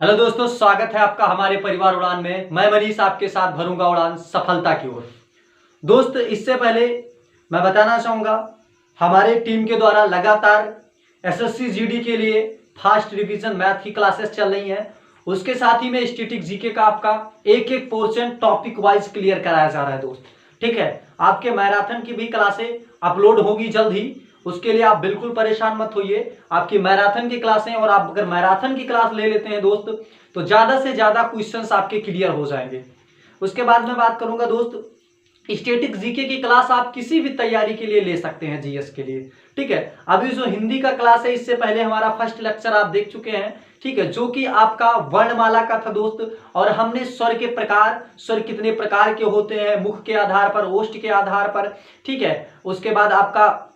Hello दोस्तों, स्वागत है आपका हमारे परिवार उड़ान में। मैं मनीष आपके साथ भरूंगा उड़ान सफलता की ओर। दोस्त, इससे पहले मैं बताना चाहूँगा, हमारे टीम के द्वारा लगातार एसएससी जीडी के लिए फास्ट रिवीजन मैथ की क्लासेस चल रही हैं। उसके साथ ही में स्टैटिक जीके का आपका एक एक पोर्शन टॉपिक वाइज क्लियर कराया जा रहा है दोस्त। ठीक है, आपके मैराथन की भी क्लासें अपलोड होगी जल्द ही, उसके लिए आप बिल्कुल परेशान मत होइए। आपकी मैराथन की क्लासें, और आप अगर मैराथन की क्लास ले लेते हैं दोस्त तो ज्यादा से ज्यादा क्वेश्चंस आपके क्लियर हो जाएंगे। उसके बाद मैं बात करूंगा दोस्त, स्टैटिक जीके की क्लास आप किसी भी तैयारी के लिए ले सकते हैं, जीएस के लिए। ठीक है, अभी जो हिंदी का क्लास है, इससे पहले हमारा फर्स्ट लेक्चर आप देख चुके हैं। ठीक है, जो कि आपका वर्णमाला का था दोस्त, और हमने स्वर के प्रकार, स्वर कितने प्रकार के होते हैं, मुख के आधार पर, ओष्ठ के आधार पर। ठीक है, उसके बाद आपका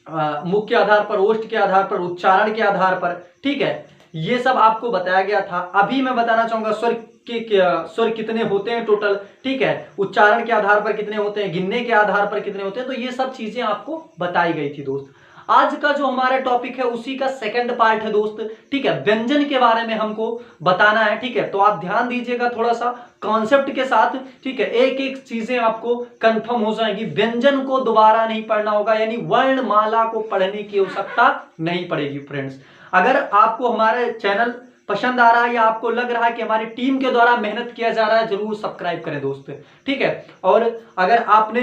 मुख के आधार पर, ओष्ठ के आधार पर, उच्चारण के आधार पर। ठीक है, ये सब आपको बताया गया था। अभी मैं बताना चाहूंगा स्वर कितने होते हैं टोटल। ठीक है, उच्चारण के आधार पर कितने होते हैं, गिनने के आधार पर कितने होते हैं, तो ये सब चीजें आपको बताई गई थी दोस्त। आज का जो हमारा टॉपिक है उसी का सेकंड पार्ट है दोस्त। ठीक है, व्यंजन के बारे में हमको बताना है। ठीक है, तो आप ध्यान दीजिएगा थोड़ा सा कॉन्सेप्ट के साथ। ठीक है, एक एक चीजें आपको कंफर्म हो जाएंगी। व्यंजन को दोबारा नहीं पढ़ना होगा, यानी वर्णमाला को पढ़ने की आवश्यकता नहीं पड़ेगी फ्रेंड्स। अगर आपको हमारे चैनल पसंद आ रहा है या आपको लग रहा है कि हमारी टीम के द्वारा मेहनत किया जा रहा है, जरूर सब्सक्राइब करें दोस्त। ठीक है, और अगर आपने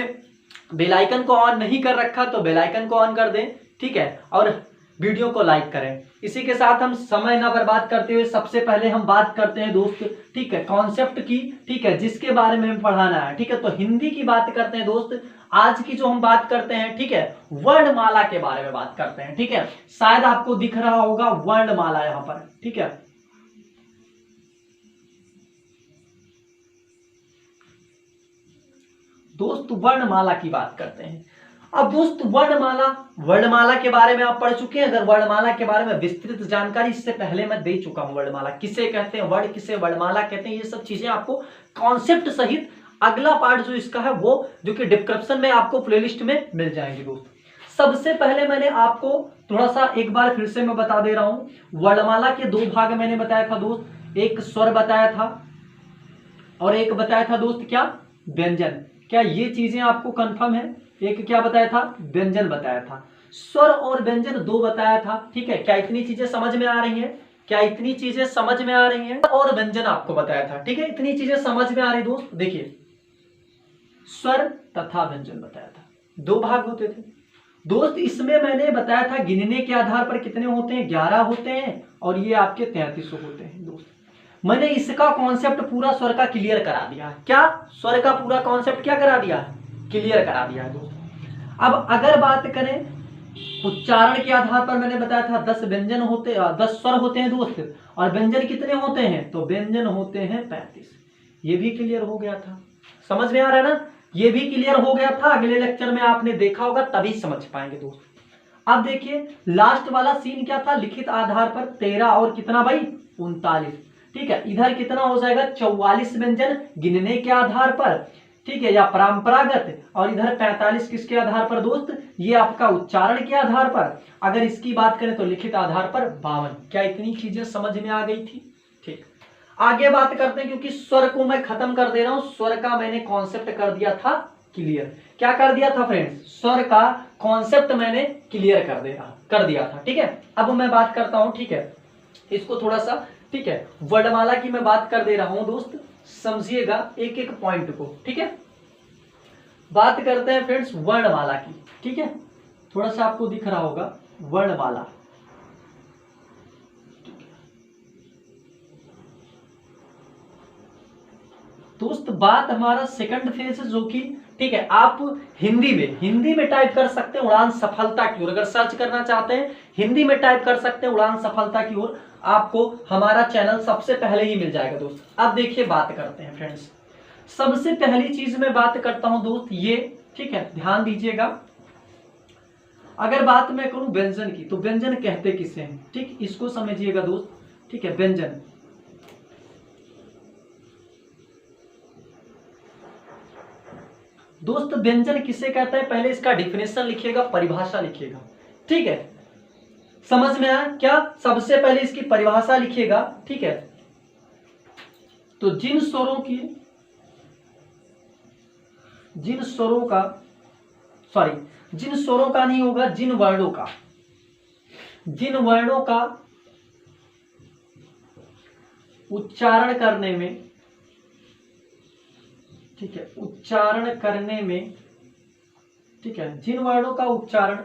बेल आइकन को ऑन नहीं कर रखा तो बेल आइकन को ऑन कर दें। ठीक है, और वीडियो को लाइक करें। इसी के साथ हम समय ना बर्बाद करते हुए सबसे पहले हम बात करते हैं दोस्त, ठीक है, कॉन्सेप्ट की। ठीक है, जिसके बारे में हमें पढ़ाना है। ठीक है, तो हिंदी की बात करते हैं दोस्त। आज की जो हम बात करते हैं, ठीक है, वर्णमाला के बारे में बात करते हैं। ठीक है, शायद आपको दिख रहा होगा वर्णमाला यहां पर। ठीक है, दोस्त वर्णमाला की बात करते हैं। अब दोस्त वर्णमाला के बारे में आप पढ़ चुके हैं। अगर वर्णमाला के बारे में विस्तृत जानकारी इससे पहले मैं दे चुका हूं। वर्णमाला किसे कहते हैं, वर्ण किसे वर्णमाला कहते हैं, ये सब चीजें आपको कॉन्सेप्ट सहित अगला पार्ट जो इसका है वो जो कि डिस्क्रिप्शन में आपको प्लेलिस्ट में मिल जाएंगे दोस्त। सबसे पहले मैंने आपको थोड़ा सा एक बार फिर से मैं बता दे रहा हूं, वर्णमाला के दो भाग मैंने बताया था दोस्त। एक स्वर बताया था और एक बताया था दोस्त क्या, व्यंजन। क्या ये चीजें आपको कंफर्म है? एक क्या बताया था, व्यंजन बताया था। स्वर और व्यंजन दो बताया था। ठीक है, क्या इतनी चीजें समझ में आ रही हैं? क्या इतनी चीजें समझ में आ रही हैं? और व्यंजन आपको बताया था। ठीक है, इतनी चीजें समझ में आ रही दोस्त। देखिए, स्वर तथा व्यंजन बताया था, दो भाग होते थे दोस्त। इसमें मैंने बताया था गिनने के आधार पर कितने होते हैं, 11 होते हैं, और ये आपके 33 होते हैं दोस्त। मैंने इसका कॉन्सेप्ट पूरा स्वर का क्लियर करा दिया है। क्या स्वर का पूरा कॉन्सेप्ट क्या करा दिया है, क्लियर करा दिया है दोस्त। अब अगर बात करें उच्चारण के आधार पर, मैंने बताया था 10 व्यंजन होते, 10 स्वर होते हैं दोस्त, और व्यंजन कितने होते हैं, तो व्यंजन होते हैं 35। ये भी क्लियर हो गया था, समझ में आ रहा है ना, ये भी क्लियर हो गया था। अगले लेक्चर में आपने देखा होगा तभी समझ पाएंगे दोस्त। अब देखिए लास्ट वाला सीन क्या था, लिखित आधार पर 13 और कितना भाई, 39। ठीक है, इधर कितना हो जाएगा, 44 व्यंजन गिनने के आधार पर, ठीक है, या परंपरागत, और इधर 45 किसके आधार पर दोस्त, ये आपका उच्चारण के आधार पर। अगर इसकी बात करें तो लिखित आधार पर 52। क्या इतनी चीजें समझ में आ गई थी? ठीक, आगे बात करते हैं, क्योंकि स्वर को मैं खत्म कर दे रहा हूं। स्वर का मैंने कॉन्सेप्ट कर दिया था क्लियर। क्या कर दिया था फ्रेंड्स, स्वर का कॉन्सेप्ट मैंने क्लियर कर दिया था। ठीक है, अब मैं बात करता हूं, ठीक है, इसको थोड़ा सा, ठीक है, वर्णमाला की मैं बात कर दे रहा हूं दोस्त, समझिएगा एक एक पॉइंट को। ठीक है, बात करते हैं फ्रेंड्स वर्णमाला की। ठीक है, थोड़ा सा आपको दिख रहा होगा वर्णमाला। दोस्त बात हमारा सेकंड फेज जो कि, ठीक है, आप हिंदी में टाइप कर सकते हैं उड़ान सफलता की ओर। अगर सर्च करना चाहते हैं हिंदी में टाइप कर सकते हैं उड़ान सफलता की ओर, आपको हमारा चैनल सबसे पहले ही मिल जाएगा दोस्त। अब देखिए बात करते हैं फ्रेंड्स, सबसे पहली चीज मैं बात करता हूं दोस्त ये, ठीक है, ध्यान दीजिएगा। अगर बात मैं करूं व्यंजन की, तो व्यंजन कहते किसे हैं, ठीक, इसको समझिएगा दोस्त। ठीक है, व्यंजन, दोस्त व्यंजन किसे कहते हैं, पहले इसका डिफिनेशन लिखिएगा, परिभाषा लिखिएगा। ठीक है, समझ में आया क्या, सबसे पहले इसकी परिभाषा लिखिएगा। ठीक है, तो जिन स्वरों का नहीं होगा, जिन वर्णों का उच्चारण करने में, ठीक है, उच्चारण करने में, ठीक है, जिन वर्णों का उच्चारण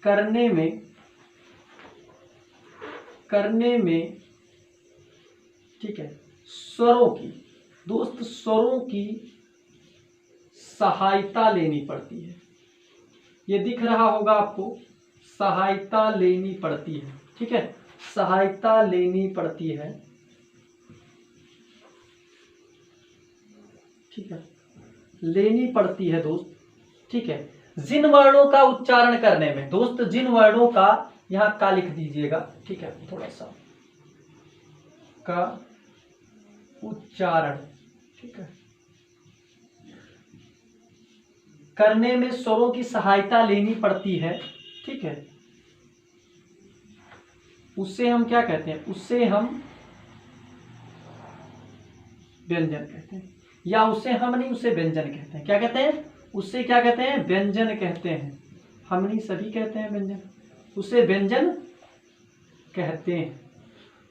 करने में, ठीक है, स्वरों की सहायता लेनी पड़ती है। ये दिख रहा होगा आपको, सहायता लेनी पड़ती है, ठीक है, सहायता लेनी पड़ती है, ठीक है, लेनी पड़ती है दोस्त, ठीक है, जिन वर्णों का उच्चारण करने में। दोस्त जिन वर्णों का, यहां का लिख दीजिएगा, ठीक है, थोड़ा सा का उच्चारण, ठीक है, करने में स्वरों की सहायता लेनी पड़ती है, ठीक है, उससे हम क्या कहते हैं, उससे हम व्यंजन कहते हैं, या उससे हम नहीं, उससे व्यंजन कहते हैं। क्या कहते हैं? उससे क्या कहते हैं? व्यंजन कहते हैं। हम नहीं, सभी कहते हैं व्यंजन, उसे व्यंजन कहते हैं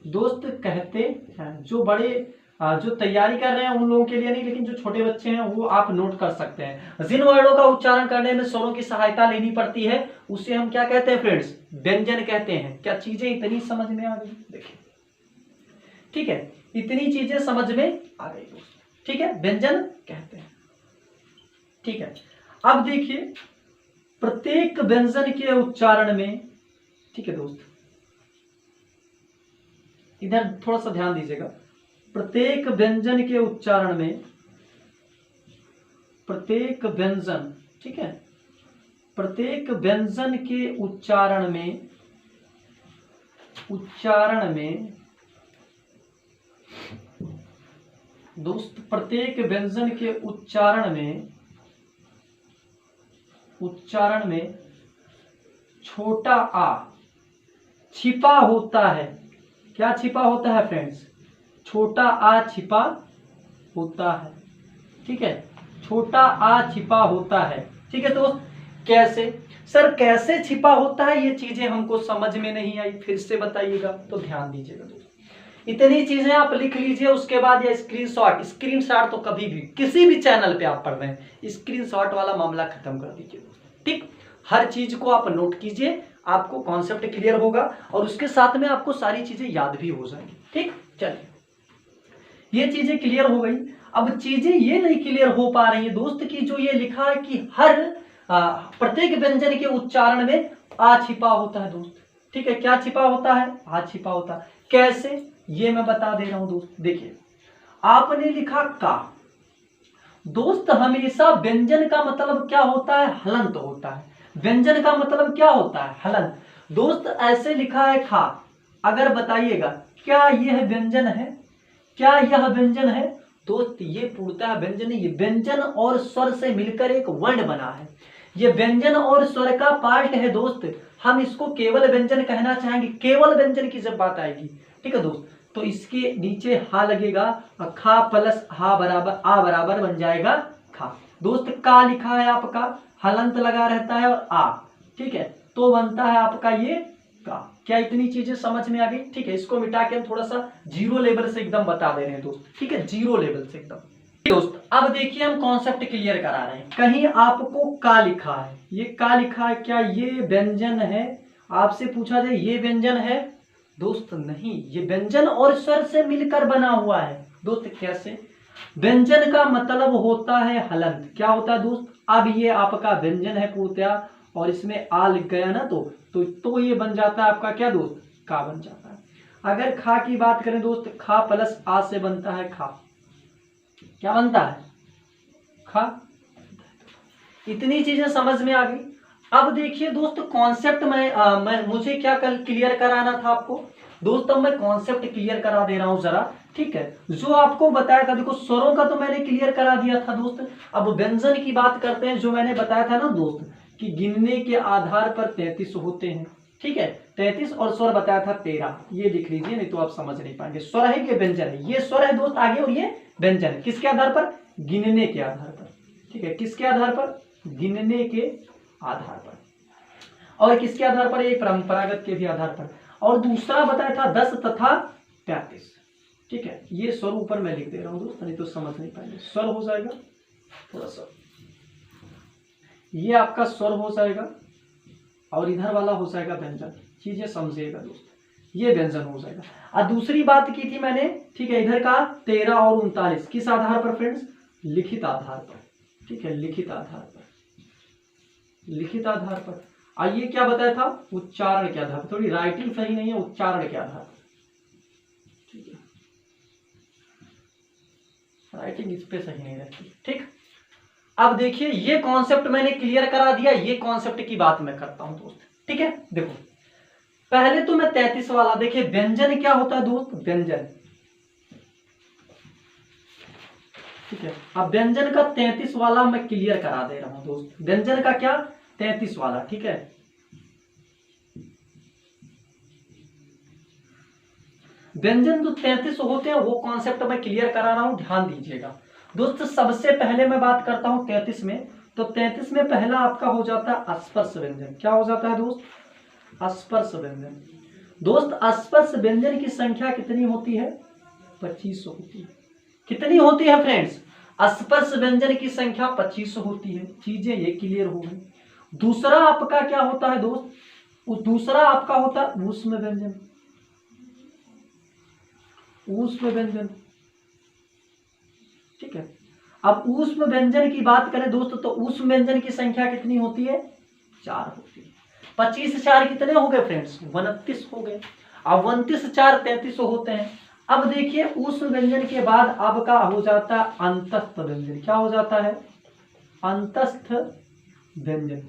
दोस्त, कहते हैं। जो बड़े जो तैयारी कर रहे हैं उन लोगों के लिए नहीं, लेकिन जो छोटे बच्चे हैं वो आप नोट कर सकते हैं। जिन वर्णों का उच्चारण करने में स्वरों की सहायता लेनी पड़ती है उसे हम क्या कहते हैं फ्रेंड्स? व्यंजन कहते हैं। क्या चीजें इतनी समझ में आ गई? देखिए, ठीक है, इतनी चीजें समझ में आ गई दोस्त, ठीक है, व्यंजन कहते हैं। ठीक है, अब देखिए प्रत्येक व्यंजन के उच्चारण में, ठीक है दोस्त, इधर थोड़ा सा ध्यान दीजिएगा, प्रत्येक व्यंजन के उच्चारण में, प्रत्येक व्यंजन, ठीक है, प्रत्येक व्यंजन के उच्चारण में दोस्त, प्रत्येक व्यंजन के उच्चारण में छोटा आ छिपा होता है। क्या छिपा होता है फ्रेंड्स? छोटा आ छिपा होता है, ठीक है, छोटा आ छिपा होता है। ठीक है दोस्त, कैसे सर, कैसे छिपा होता है? ये चीजें हमको समझ में नहीं आई, फिर से बताइएगा, तो ध्यान दीजिएगा दोस्त। इतनी चीजें आप लिख लीजिए, उसके बाद ये स्क्रीनशॉट तो कभी भी किसी भी चैनल पे आप पढ़ रहे हैं, स्क्रीनशॉट वाला मामला खत्म कर दीजिए दोस्त। ठीक, हर चीज को आप नोट कीजिए, आपको कॉन्सेप्ट क्लियर होगा और उसके साथ में आपको सारी चीजें याद भी हो जाएंगी। ठीक, चलिए, ये चीजें क्लियर हो गई। अब चीजें ये नहीं क्लियर हो पा रही है दोस्त की जो ये लिखा है कि हर प्रत्येक व्यंजन के उच्चारण में आ छिपा होता है दोस्त। ठीक है, क्या छिपा होता है? आ छिपा होता है। कैसे? ये मैं बता दे रहा हूं दोस्त। देखिए, आपने लिखा का। दोस्त हमेशा व्यंजन का मतलब क्या होता है? हलंत होता है। व्यंजन का मतलब क्या होता है? हलंत। दोस्त ऐसे लिखा है खा, अगर बताइएगा क्या यह व्यंजन है? क्या यह व्यंजन है? दोस्त ये पूर्णतः व्यंजन नहीं, ये व्यंजन और स्वर से मिलकर एक वर्ण बना है। ये व्यंजन और स्वर का पार्ट है दोस्त। हम इसको केवल व्यंजन कहना चाहेंगे, केवल व्यंजन की जब बात आएगी। ठीक है दोस्त, तो इसके नीचे हा लगेगा, खा प्लस हा बराबर आ बराबर बन जाएगा खा। दोस्त का लिखा है आपका, हलंत लगा रहता है और आ, ठीक है, तो बनता है आपका ये का। क्या इतनी चीजें समझ में आ गई? ठीक है, इसको मिटा के हम थोड़ा सा जीरो लेवल से एकदम बता दे रहे हैं दोस्त। ठीक है, जीरो लेवल से एकदम। दोस्त अब देखिए हम कॉन्सेप्ट क्लियर करा रहे हैं। कहीं आपको का लिखा है, ये का लिखा है, क्या ये व्यंजन है? आपसे पूछा जाए ये व्यंजन है? दोस्त नहीं, ये व्यंजन और स्वर से मिलकर बना हुआ है। दोस्त कैसे? व्यंजन का मतलब होता है हलंत। क्या होता है दोस्त? अब ये आपका व्यंजन है पूर्णतया और इसमें आ लिख गया ना, तो ये बन जाता है आपका क्या दोस्त? का बन जाता है। अगर खा की बात करें दोस्त, खा प्लस आ से बनता है खा। क्या बनता है? खा। इतनी चीजें समझ में आ गई। अब देखिए दोस्त, कॉन्सेप्ट मुझे क्या कल क्लियर कराना था आपको दोस्त, अब मैं कॉन्सेप्ट क्लियर करा दे रहा हूं जरा। ठीक है, जो आपको बताया था, देखो स्वरों का तो मैंने क्लियर करा दिया था दोस्त। अब व्यंजन की बात करते हैं, जो मैंने बताया था ना दोस्त कि गिनने के आधार पर 33 होते हैं। ठीक है, 33 और स्वर बताया था 13। ये लिख लीजिए, नहीं तो आप समझ नहीं पाएंगे। स्वर है कि व्यंजन है? ये स्वर है दोस्त आगे और ये व्यंजन है। किसके आधार पर? गिनने के आधार पर। ठीक है, किसके आधार पर? गिनने के आधार पर। और किसके आधार पर? ये परंपरागत के भी आधार पर। और दूसरा बताया था 10 तथा 35। ठीक है, ये स्वर ऊपर मैं लिख दे रहा हूं दोस्त, नहीं तो समझ नहीं पाएंगे। स्वर हो जाएगा थोड़ा सा, ये आपका स्वर हो जाएगा और इधर वाला हो जाएगा व्यंजन। चीजें समझिएगा दोस्त, ये व्यंजन हो जाएगा। और दूसरी बात की थी मैंने, ठीक है, इधर का 13 और 39 किस आधार पर फ्रेंड्स? लिखित आधार पर। ठीक है, लिखित आधार पर, लिखित आधार पर। और ये क्या बताया था? उच्चारण के आधार पर। थोड़ी राइटिंग सही नहीं है, उच्चारण के आधार पर। ठीक है, राइटिंग इस पे सही नहीं रहती। ठीक, अब देखिए ये कॉन्सेप्ट मैंने क्लियर करा दिया। ये कॉन्सेप्ट की बात मैं करता हूं दोस्त। ठीक है, देखो पहले तो मैं 33 वाला, देखिए व्यंजन क्या होता है दोस्त? व्यंजन। ठीक है, अब व्यंजन का 33 वाला मैं क्लियर करा दे रहा हूं दोस्त। व्यंजन का क्या? 33 वाला। ठीक है, व्यंजन जो 33 होते हैं वो कॉन्सेप्ट मैं क्लियर करा रहा हूं, ध्यान दीजिएगा दोस्त। सबसे पहले मैं बात करता हूं 33 में, तो 33 में पहला आपका हो जाता है स्पर्श व्यंजन। क्या हो जाता है दोस्त? स्पर्श व्यंजन। दोस्त स्पर्श व्यंजन की संख्या कितनी होती है? 25 होती है। कितनी होती है फ्रेंड्स? स्पर्श व्यंजन की संख्या 25 होती है। चीजें ये क्लियर हो गई। दूसरा आपका क्या होता है दोस्त? दूसरा आपका होता है ऊष्म व्यंजन। ऊष्म व्यंजन। ठीक है, अब ऊष्म व्यंजन की बात करें दोस्त, तो ऊष्म व्यंजन की संख्या कितनी होती है? 4 होती है। 25 4 कितने हो गए फ्रेंड्स? 29 हो गए। अब 29 4 33 होते हैं। अब देखिए ऊष्म व्यंजन के बाद आपका हो जाता है अंतस्थ व्यंजन। क्या हो जाता है? अंतस्थ व्यंजन।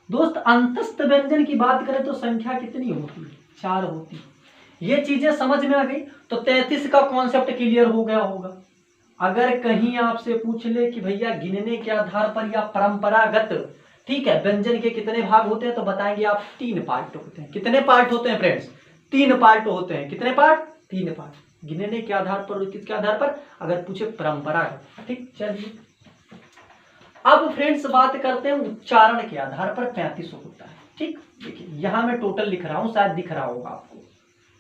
दोस्त अंतस्थ व्यंजन की बात करें तो संख्या कितनी होती है? 4 होती है। ये चीजें समझ में आ गई, तो 33 का कॉन्सेप्ट क्लियर हो गया होगा। अगर कहीं आपसे पूछ ले कि भैया गिनने के आधार पर या परंपरागत, ठीक है, व्यंजन के कितने भाग होते हैं, तो बताएंगे आप 3 पार्ट होते हैं। कितने पार्ट होते हैं फ्रेंड्स? 3 पार्ट होते हैं। कितने पार्ट? 3 पार्ट। गिनने के आधार पर और किसके आधार पर? अगर पूछे परंपरागत। ठीक, चलिए अब फ्रेंड्स बात करते हैं उच्चारण के आधार पर 35 होता है। ठीक, देखिए यहां मैं टोटल लिख रहा हूं, शायद दिख रहा होगा आपको।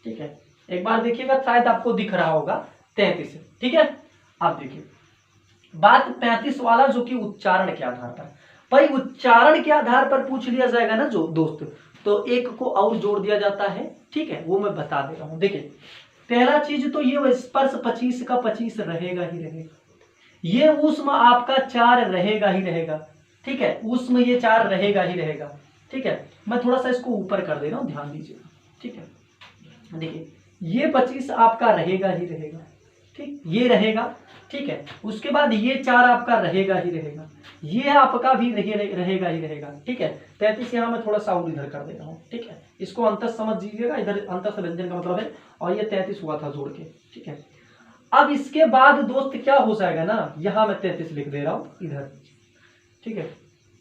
ठीक है, एक बार देखिएगा, शायद आपको दिख रहा होगा 33। ठीक है, अब देखिए बात 35 वाला जो कि उच्चारण के आधार पर। भाई उच्चारण के आधार पर पूछ लिया जाएगा ना जो दोस्त, तो एक को और जोड़ दिया जाता है। ठीक है, वो मैं बता दे रहा हूं। देखिए पहला चीज तो ये स्पर्श 25 का 25 रहेगा ही रहेगा। ये ऊष्म आपका 4 रहेगा ही रहेगा। ठीक है, ऊष्म ये 4 रहेगा ही रहेगा। ठीक है, मैं थोड़ा सा इसको ऊपर कर दे रहा हूं, ध्यान दीजिएगा। ठीक है, देखिए ये 25 आपका रहेगा ही रहेगा। ठीक, ये रहेगा। ठीक है, उसके बाद ये 4 आपका रहेगा ही रहेगा। ये आपका भी रहेगा ही रहेगा। ठीक है, 33 यहां मैं थोड़ा सा और इधर कर दे रहा हूं। ठीक है, इसको अंतस समझ लीजिएगा, इधर अंतस व्यंजन का मतलब है, और ये 33 हुआ था जोड़ के। ठीक है, अब इसके बाद दोस्त क्या हो जाएगा ना, यहां मैं 33 लिख दे रहा हूं इधर। ठीक है,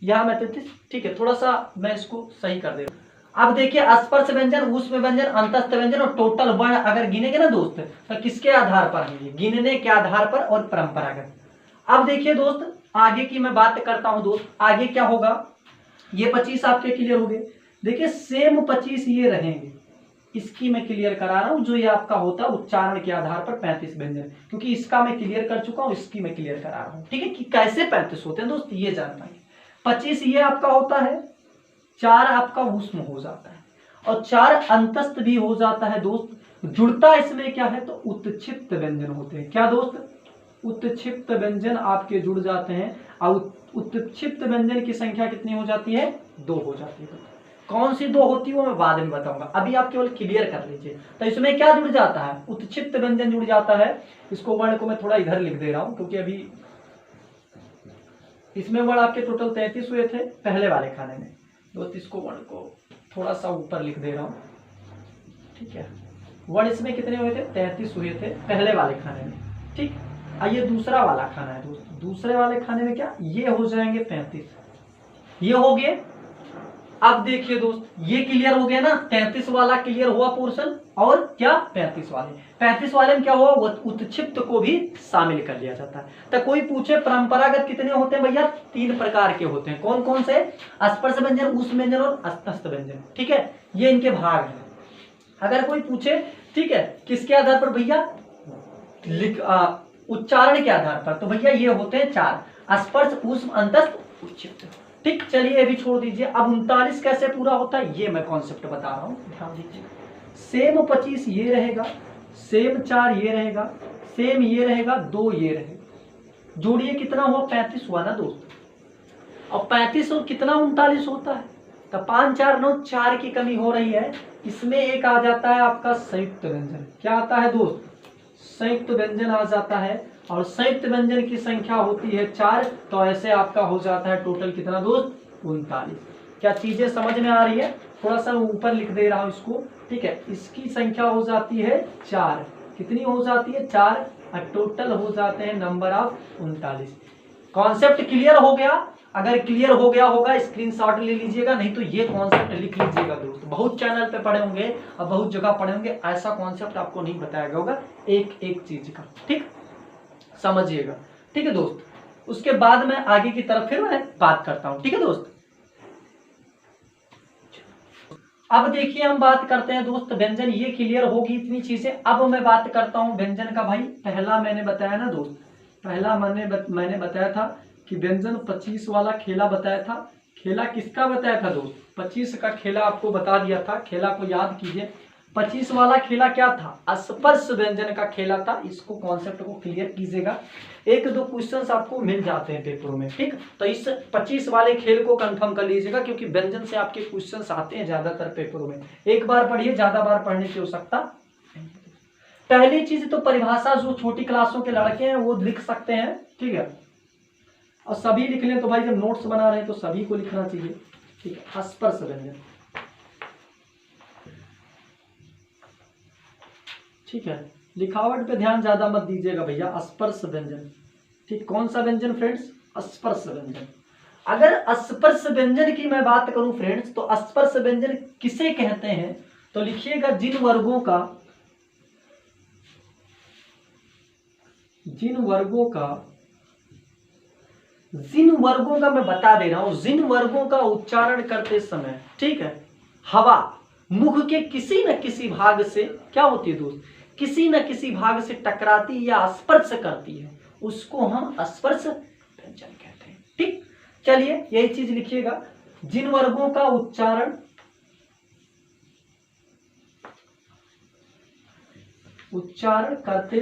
यहां मैं 33। ठीक है, थोड़ा सा मैं इसको सही कर दे रहा हूं। अब देखिए स्पर्श व्यंजन, ऊष्म व्यंजन, अंतस्थ व्यंजन और टोटल वर्ण अगर गिनेंगे ना दोस्त, तो किसके आधार पर है? गिनने के आधार पर और परंपरागत। अब देखिए दोस्त आगे की मैं बात करता हूं दोस्त, आगे क्या होगा? ये 25 आपके क्लियर हो गए। देखिए सेम 25 ये रहेंगे, इसकी मैं क्लियर करा रहा हूं, जो ये आपका होता है उच्चारण के आधार पर 35 व्यंजन, क्योंकि इसका मैं क्लियर कर चुका हूं, इसकी मैं क्लियर करा रहा हूं। ठीक है, कि कैसे 35 होते हैं दोस्त, ये जान पाएंगे। 25 ये आपका होता है, 4 आपका ऊष्म हो जाता है और 4 अंतस्थ भी हो जाता है दोस्त। जुड़ता इसमें क्या है? तो उत्क्षिप्त व्यंजन होते हैं। क्या दोस्त? उत्क्षिप्त व्यंजन आपके जुड़ जाते हैं। और उत्क्षिप्त व्यंजन की संख्या कितनी हो जाती है? 2 हो जाती है। कौन सी 2 होती है वो मैं बाद में बताऊंगा, अभी आप केवल क्लियर कर लीजिए। तो इसमें क्या जुड़ जाता है? उत्क्षिप्त व्यंजन जुड़ जाता है। इसको वर्ण को मैं थोड़ा इधर लिख दे रहा हूं, क्योंकि अभी इसमें वर्ण आपके टोटल 33 हुए थे पहले वाले खाने में दोस्त। इसको वर्ण को थोड़ा सा ऊपर लिख दे रहा हूं। ठीक है, वर्ण इसमें कितने हुए थे? 33 हुए थे पहले वाले खाने में। ठीक, ये दूसरा वाला खाना है दोस्त। दूसरे वाले खाने में क्या ये हो जाएंगे 35, ये हो गए अब देखिए दोस्त, ये क्लियर हो गया ना, 33 वाला क्लियर हुआ पोर्शन। और क्या 35 वाले में क्या हुआ, उत्क्षिप्त को भी शामिल कर लिया जाता है। तो कोई पूछे परंपरागत कितने होते हैं भैया, 3 प्रकार के होते हैं। कौन कौन से, स्पर्श व्यंजन, ऊष्म व्यंजन और अस्तस्थ व्यंजन। ठीक है, ये इनके भाग हैं। अगर कोई पूछे, ठीक है, किसके आधार पर भैया, उच्चारण के आधार पर, तो भैया ये होते हैं 4, स्पर्श, ऊष्म, अंतस्थ, उत्क्षिप्त। ठीक, चलिए ये भी छोड़ दीजिए। अब 39 कैसे पूरा होता है ये मैं कॉन्सेप्ट बता रहा हूं, ध्यान दीजिए। सेम 25 ये रहेगा, सेम 4 ये रहेगा, सेम ये रहेगा, 2 ये रहेगा। जोड़िए कितना हुआ, 35 हुआ ना दोस्त। अब 35 और कितना 39 होता है, तो 5 4 9, 4 की कमी हो रही है। इसमें एक आ जाता है आपका संयुक्त व्यंजन। क्या आता है दोस्त, संयुक्त व्यंजन आ जाता है। और संयुक्त व्यंजन की संख्या होती है 4, तो ऐसे आपका हो जाता है टोटल कितना दोस्त, 39। क्या चीजें समझ में आ रही है, थोड़ा सा ऊपर लिख दे रहा हूं इसको। ठीक है, इसकी संख्या हो जाती है 4, कितनी हो जाती है 4, और टोटल हो जाते हैं नंबर ऑफ 39। कॉन्सेप्ट क्लियर हो गया? अगर क्लियर हो गया होगा स्क्रीनशॉट ले लीजिएगा, नहीं तो ये कॉन्सेप्ट लिख लीजिएगा दोस्त। बहुत चैनल पे पढ़े होंगे और बहुत जगह पढ़े होंगे, ऐसा कॉन्सेप्ट आपको नहीं बताया गया होगा एक एक चीज का। ठीक, समझिएगा। ठीक है दोस्त, उसके बाद में आगे की तरफ फिर मैं बात करता हूं। ठीक है दोस्त, अब देखिए हम बात करते हैं दोस्त व्यंजन। ये क्लियर होगी इतनी चीजें। अब मैं बात करता हूं व्यंजन का। भाई पहला मैंने बताया ना दोस्त, पहला मैंने बताया था कि व्यंजन 25 वाला खेला बताया था। खेला किसका बताया था दोस्त, 25 का खेला आपको बता दिया था। खेला को याद कीजिए। 25 वाला खेला क्या था, स्पर्श व्यंजन का खेला था। इसको कॉन्सेप्ट को क्लियर कीजिएगा, 1-2 क्वेश्चंस आपको मिल जाते हैं पेपरों में। ठीक, तो इस 25 वाले खेल को कंफर्म कर लीजिएगा, क्योंकि व्यंजन से आपके क्वेश्चंस आते हैं ज्यादातर पेपरों में। एक बार पढ़िए, ज्यादा बार पढ़ने की आवश्यकता। पहली चीज तो परिभाषा, जो छोटी क्लासों के लड़के हैं वो लिख सकते हैं। ठीक है, और सभी लिख लें तो भाई जब नोट्स बना रहे हैं तो सभी को लिखना चाहिए। ठीक है, स्पर्श व्यंजन। ठीक है, लिखावट पे ध्यान ज्यादा मत दीजिएगा भैया। स्पर्श व्यंजन। ठीक, कौन सा व्यंजन फ्रेंड्स, स्पर्श व्यंजन। अगर स्पर्श व्यंजन की मैं बात करूं फ्रेंड्स, तो स्पर्श व्यंजन किसे कहते हैं, तो लिखिएगा जिन वर्गों का मैं बता दे रहा हूं, जिन वर्गों का उच्चारण करते समय, ठीक है, हवा मुख के किसी न किसी भाग से क्या होती है दोस्त, किसी न किसी भाग से टकराती या स्पर्श करती है, उसको हम स्पर्श व्यंजन कहते हैं। ठीक, चलिए यही चीज लिखिएगा। जिन वर्गों का उच्चारण करते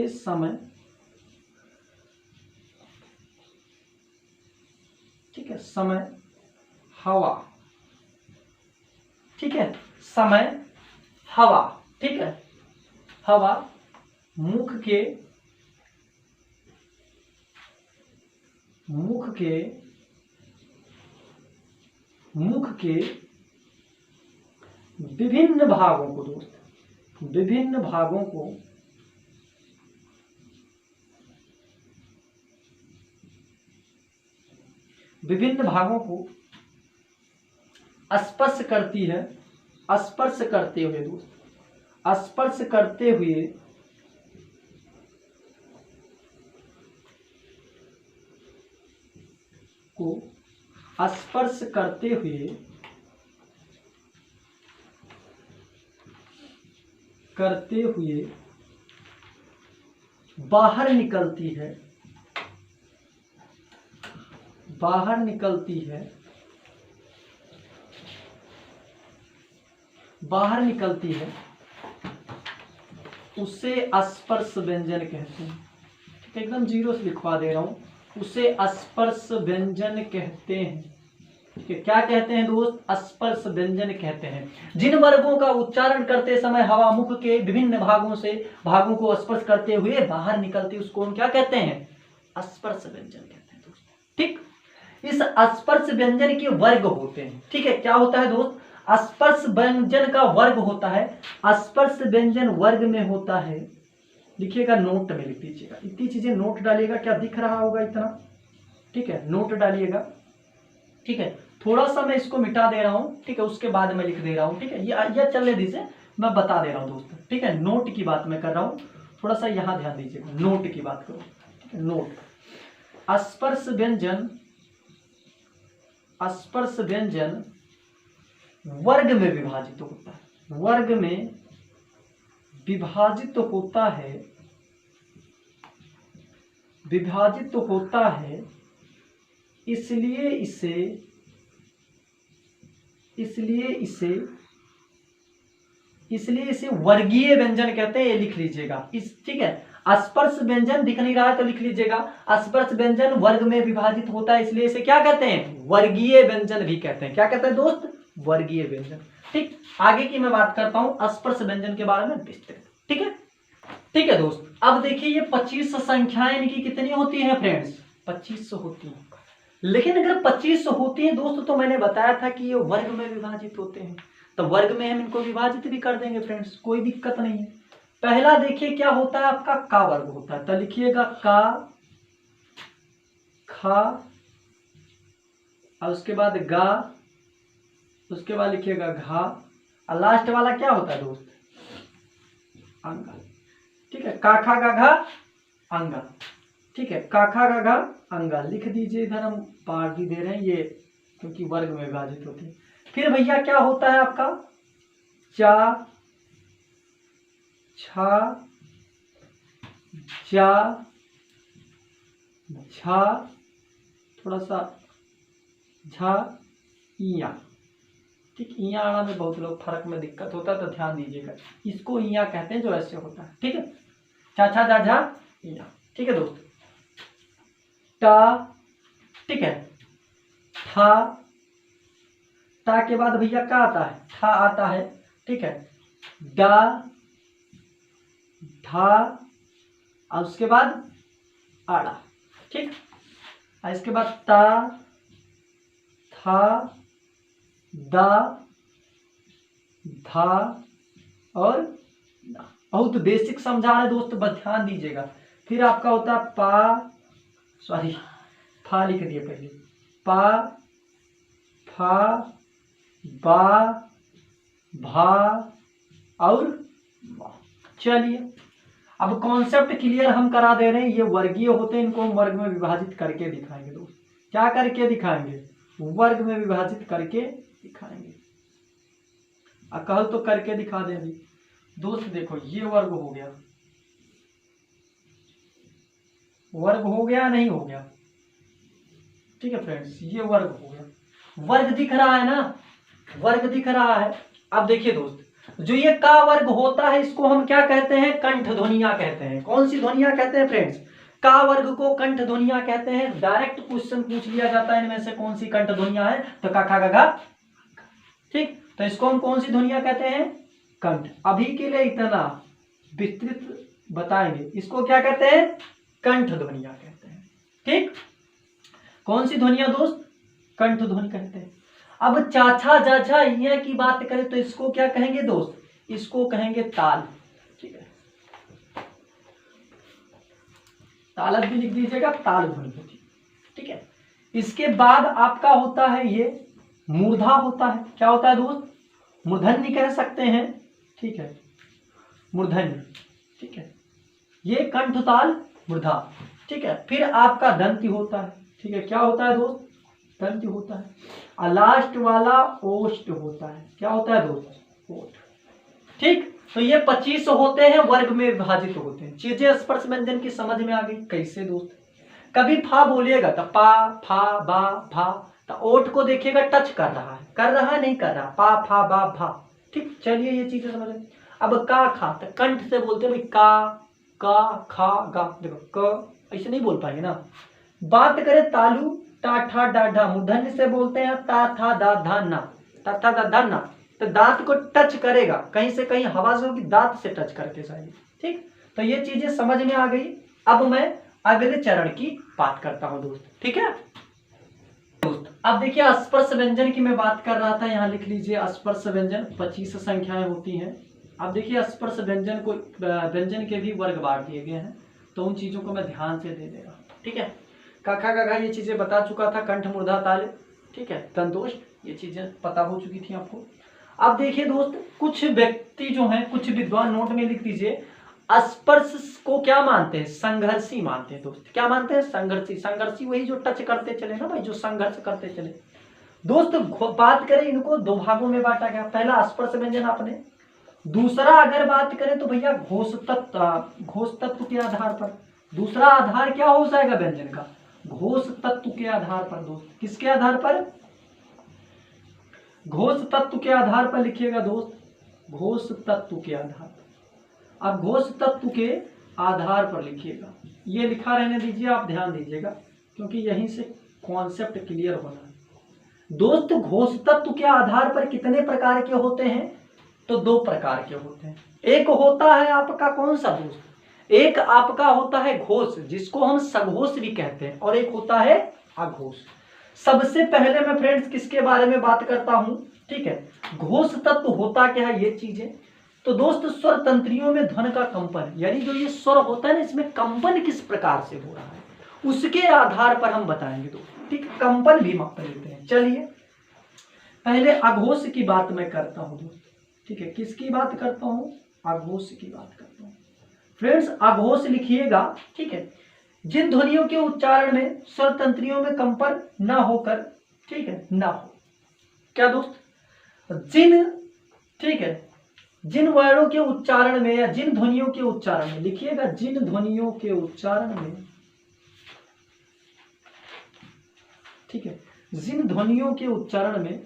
समय ठीक है, समय हवा, ठीक है, समय हवा, ठीक है, हवा मुख के विभिन्न भागों को दोस्त, विभिन्न भागों को स्पर्श करती है। स्पर्श करते हुए दोस्त, स्पर्श करते हुए बाहर निकलती है, उसे स्पर्श व्यंजन कहते हैं। एकदम जीरो से लिखवा दे रहा हूं, उसे स्पर्श व्यंजन कहते हैं। ठीक है, क्या कहते हैं दोस्त, स्पर्श व्यंजन कहते हैं। जिन वर्गों का उच्चारण करते समय हवा मुख के विभिन्न भागों को स्पर्श करते हुए बाहर निकलती, उसको हम क्या कहते हैं, स्पर्श व्यंजन कहते हैं दोस्त। ठीक, इस स्पर्श व्यंजन के वर्ग होते हैं। ठीक है, क्या होता है दोस्त, स्पर्श व्यंजन का वर्ग होता है। स्पर्श व्यंजन वर्ग में होता है, लिखिएगा, नोट में लिख दीजिएगा, इतनी चीजें नोट डालिएगा। क्या दिख रहा होगा इतना, ठीक है, नोट डालिएगा। ठीक है, थोड़ा सा मैं इसको मिटा दे रहा हूँ, ठीक है, उसके बाद मैं लिख दे रहा हूँ। ठीक है, ये चलने दीजिए, मैं बता दे रहा हूँ दोस्तों। ठीक है, नोट की बात मैं कर रहा हूँ, थोड़ा सा यहाँ ध्यान दीजिएगा, नोट की बात करो। ठीक है, नोट, स्पर्श व्यंजन, स्पर्श व्यंजन वर्ग में विभाजित होता है, वर्ग में विभाजित होता है, विभाजित होता है, इसलिए इसे, इसलिए इसे, इसलिए इसे वर्गीय व्यंजन कहते हैं। ये लिख लीजिएगा इस, ठीक है, स्पर्श व्यंजन दिख नहीं रहा है तो लिख लीजिएगा, स्पर्श व्यंजन वर्ग में विभाजित होता है, इसलिए इसे क्या कहते हैं, वर्गीय व्यंजन भी कहते हैं। क्या कहते हैं दोस्त, वर्गीय व्यंजन। ठीक, आगे की मैं बात करता हूं स्पर्श व्यंजन के बारे में विस्तृत। ठीक है, ठीक है दोस्त, अब देखिए ये 25 संख्याएं इनकी कितनी होती हैं फ्रेंड्स, 25 होती हैं। लेकिन अगर 25 होती हैं दोस्त, तो मैंने बताया था कि ये वर्ग में विभाजित होते हैं, तो वर्ग में हम इनको विभाजित भी कर देंगे फ्रेंड्स, कोई दिक्कत नहीं है। पहला देखिए क्या होता है आपका, का वर्ग होता है, तो लिखिएगा का, खा, और उसके बाद गा, उसके बाद लिखिएगा घा, और लास्ट वाला क्या होता है दोस्त, अंगा। ठीक है, का खा गा घा अंगा। ठीक है, का खा गा घा अंगा लिख दीजिए, इधर हम पार भी दे रहे हैं ये, क्योंकि वर्ग में विभाजित होती है। फिर भैया क्या होता है आपका, चा, छा, जा, झा, थोड़ा सा झा, इया। ठीक, इया आना में बहुत लोग फर्क में दिक्कत होता है, तो ध्यान दीजिएगा, इसको इया कहते हैं जो ऐसे होता है। ठीक है, चा छा जा झा इया। ठीक है दोस्त, टा, ठीक है, था, टा के बाद भैया क्या आता है, था आता है। ठीक है, डा, धा, और उसके बाद आड़ा। ठीक, और इसके बाद ता, था, दा, धा और ना। बहुत बेसिक समझा रहे दोस्त, बस ध्यान दीजिएगा। फिर आपका होता है पा, सॉरी फा लिख दिए पहले, पा, फा, बा, भा और वा। चलिए, अब कॉन्सेप्ट क्लियर हम करा दे रहे हैं, ये वर्गीय होते हैं, इनको हम वर्ग में विभाजित करके दिखाएंगे दोस्त। क्या करके दिखाएंगे, वर्ग में विभाजित करके दिखाएंगे। कहो तो करके दिखा देंगे दोस्त। देखो ये वर्ग हो गया, वर्ग हो गया नहीं हो गया। ठीक है फ्रेंड्स, ये वर्ग हो गया, वर्ग दिख रहा है ना, वर्ग दिख रहा है। अब देखिए दोस्त, जो ये का वर्ग होता है इसको हम क्या कहते हैं, कंठ ध्वनियां कहते हैं। कौन सी ध्वनियां कहते हैं फ्रेंड्स, का वर्ग को कंठ ध्वनियां कहते हैं। डायरेक्ट क्वेश्चन पूछ लिया जाता है इनमें से कौन सी कंठ ध्वनियां है, तो का खा गा घा। ठीक, तो इसको हम कौन सी ध्वनियां कहते हैं, कंठ। अभी के लिए इतना विस्तृत बताएंगे, इसको क्या कहते हैं, कंठ ध्वनियां कहते हैं। ठीक, कौन सी ध्वनियां दोस्त, कंठ ध्वनि कहते हैं। अब चाछा जाछा इया की बात करें तो इसको क्या कहेंगे दोस्त, इसको कहेंगे ताल। ठीक है, तालत भी लिख दीजिएगा, ताल ध्वनि होती है। ठीक है, इसके बाद आपका होता है ये मूर्धा होता है। क्या होता है दोस्त, मूर्धन्य कह सकते हैं। ठीक है, मूर्धन्य। ठीक है, ये कंठ ताल मूर्धा। ठीक है, फिर आपका दंती होता है। ठीक है, क्या होता है दोस्त, दंती होता है। और लास्ट वाला ओष्ठ होता है। क्या होता है दोस्त, ओष्ठ। ठीक, तो ये 25 होते हैं, वर्ग में विभाजित होते हैं। चीजें स्पर्श व्यंजन की समझ में आ गई। कैसे दोस्त, कभी फा बोलिएगा तो पा, फा, बा, भा, तो ओठ को देखिएगा टच कर रहा है, कर रहा है नहीं कर रहा, पा, फा, बा, भा। ठीक, चलिए ये चीजें समझ। अब का खा, तो कंठ से बोलते हैं भाई, का खा गा। देखो क ऐसे नहीं बोल पाएंगे ना। बात करें तालु, टा ठा डा ढा, मूर्धन्य से बोलते हैं ता था दा धा ना, ता था दा धा ना। तो दांत को टच करेगा, कहीं से कहीं हवा से होगी, दांत से टच करके चाहिए। ठीक, तो ये चीजें समझ में आ गई। अब मैं अगले चरण की बात करता हूं दोस्त। ठीक है दोस्त, अब देखिए स्पर्श व्यंजन की मैं बात कर रहा था, यहाँ लिख लीजिए स्पर्श व्यंजन 25 संख्याएं होती हैं। अब देखिए स्पर्श व्यंजन को, व्यंजन के भी वर्ग बांट दिए गए हैं, तो उन चीजों को मैं ध्यान से दे देगा। ठीक है, क ख ग घ ये चीजें बता चुका था, कंठ मूर्धा ताल, ठीक है, दंतोष, ये चीजें पता हो चुकी थी आपको। अब देखिए दोस्त, कुछ व्यक्ति जो हैं, कुछ विद्वान, नोट में लिख दीजिए, स्पर्श को क्या मानते हैं? संघर्षी मानते हैं दोस्त। क्या मानते हैं? संघर्षी। संघर्षी वही जो टच करते चले ना भाई, जो संघर्ष करते चले। दोस्त बात करें, इनको दो भागों में बांटा गया। पहला स्पर्श व्यंजन आपने, दूसरा अगर बात करें तो भैया घोष तत्व, घोष तत्व के आधार पर। दूसरा आधार क्या हो जाएगा व्यंजन का? घोष तत्व के आधार पर दोस्त। किसके आधार पर? घोष तत्व के आधार पर लिखिएगा दोस्त, घोष तत्व के आधार पर। अब घोष तत्व के आधार पर लिखिएगा, ये लिखा रहने दीजिए, आप ध्यान दीजिएगा, क्योंकि यहीं से कॉन्सेप्ट क्लियर होना है दोस्त। घोष तत्व के आधार पर कितने प्रकार के होते हैं? तो दो प्रकार के होते हैं। एक होता है आपका कौन सा दोस्त? एक आपका होता है घोष, जिसको हम सघोष भी कहते हैं, और एक होता है अघोष। सबसे पहले मैं फ्रेंड्स किसके बारे में बात करता हूं, ठीक है, घोष तत्व होता क्या है, ये चीजें। तो दोस्त स्वर तंत्रियों में ध्वनि का कंपन, यानी जो ये स्वर होता है ना, इसमें कंपन किस प्रकार से हो रहा है, उसके आधार पर हम बताएंगे दोस्त, ठीक। कंपन भी माप लेते हैं। चलिए पहले अघोष की बात मैं करता हूं दोस्त, ठीक है। किसकी बात करता हूं? अघोष की बात करता हूं फ्रेंड्स। अघोष लिखिएगा, ठीक है, जिन ध्वनियों के उच्चारण में स्वर तंत्रियों में कंपन न होकर, ठीक है, न हो। क्या दोस्त? जिन, ठीक है, जिन वर्णों के उच्चारण में या जिन ध्वनियों के उच्चारण में, लिखिएगा जिन ध्वनियों के उच्चारण में, ठीक है, जिन ध्वनियों के उच्चारण में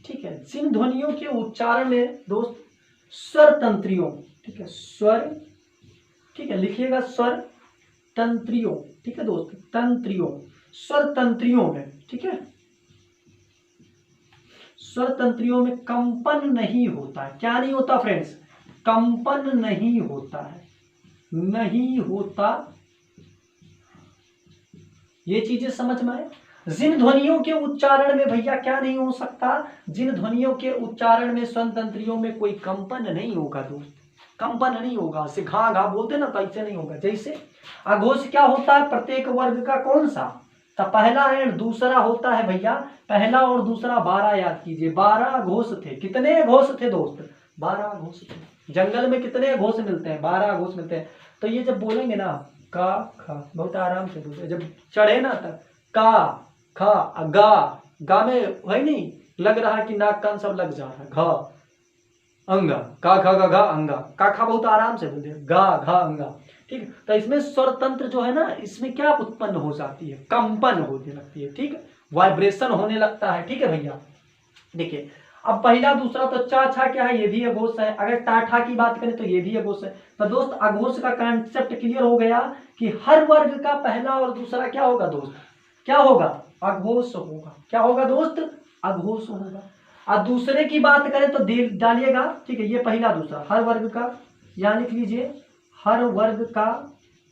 ठीक है, जिन ध्वनियों के उच्चारण में दोस्त स्वर तंत्रियों, ठीक है, स्वर, ठीक है, लिखिएगा स्वर तंत्रियों, ठीक है दोस्त, तंत्रियों, स्वर तंत्रियों में, ठीक है, स्वर तंत्रियों में कंपन नहीं होता है। क्या नहीं होता फ्रेंड्स? कंपन नहीं होता है, नहीं होता। ये चीजें समझ में आए। जिन ध्वनियों के उच्चारण में भैया क्या नहीं हो सकता? जिन ध्वनियों के उच्चारण में स्वर तंत्रियों में कोई कंपन नहीं होगा दोस्त, कंपन नहीं होगा। से घा घा बोलते ना, तो ऐसे नहीं होगा। जैसे अघोष क्या होता है? प्रत्येक वर्ग का कौन सा? तो पहला एंड दूसरा होता है भैया, पहला और दूसरा 12 याद कीजिए। 12 घोष थे। कितने घोष थे दोस्त? 12 घोष थे। जंगल में कितने घोष मिलते हैं? 12 घोष मिलते हैं। तो ये जब बोलेंगे ना, का खा, बहुत आराम से बोले, जब चढ़े ना तब का खा, गा में है नहीं, लग रहा है कि नाक कान सब लग जा रहा है। घा अंगा, का खा गा घा अंगा, का खा बहुत आराम से बोलते, गा घा अंगा, ठीक है। तो इसमें स्वर तंत्र जो है ना, इसमें क्या उत्पन्न हो जाती है? कंपन होने लगती है, ठीक है, वाइब्रेशन होने लगता है, ठीक है भैया। देखिए अब पहला दूसरा तो चा छा क्या है? ये भी अघोष है। अगर टा ठा की बात करें तो ये भी अघोष है। तो दोस्त अघोष का कांसेप्ट क्लियर हो गया कि हर वर्ग का पहला और दूसरा क्या होगा दोस्त? क्या होगा? अघोष होगा। क्या होगा दोस्त? अघोष होगा। और दूसरे की बात करें तो डालिएगा, ठीक है, ये पहला दूसरा, हर वर्ग का, यहाँ लिख लीजिए हर वर्ग का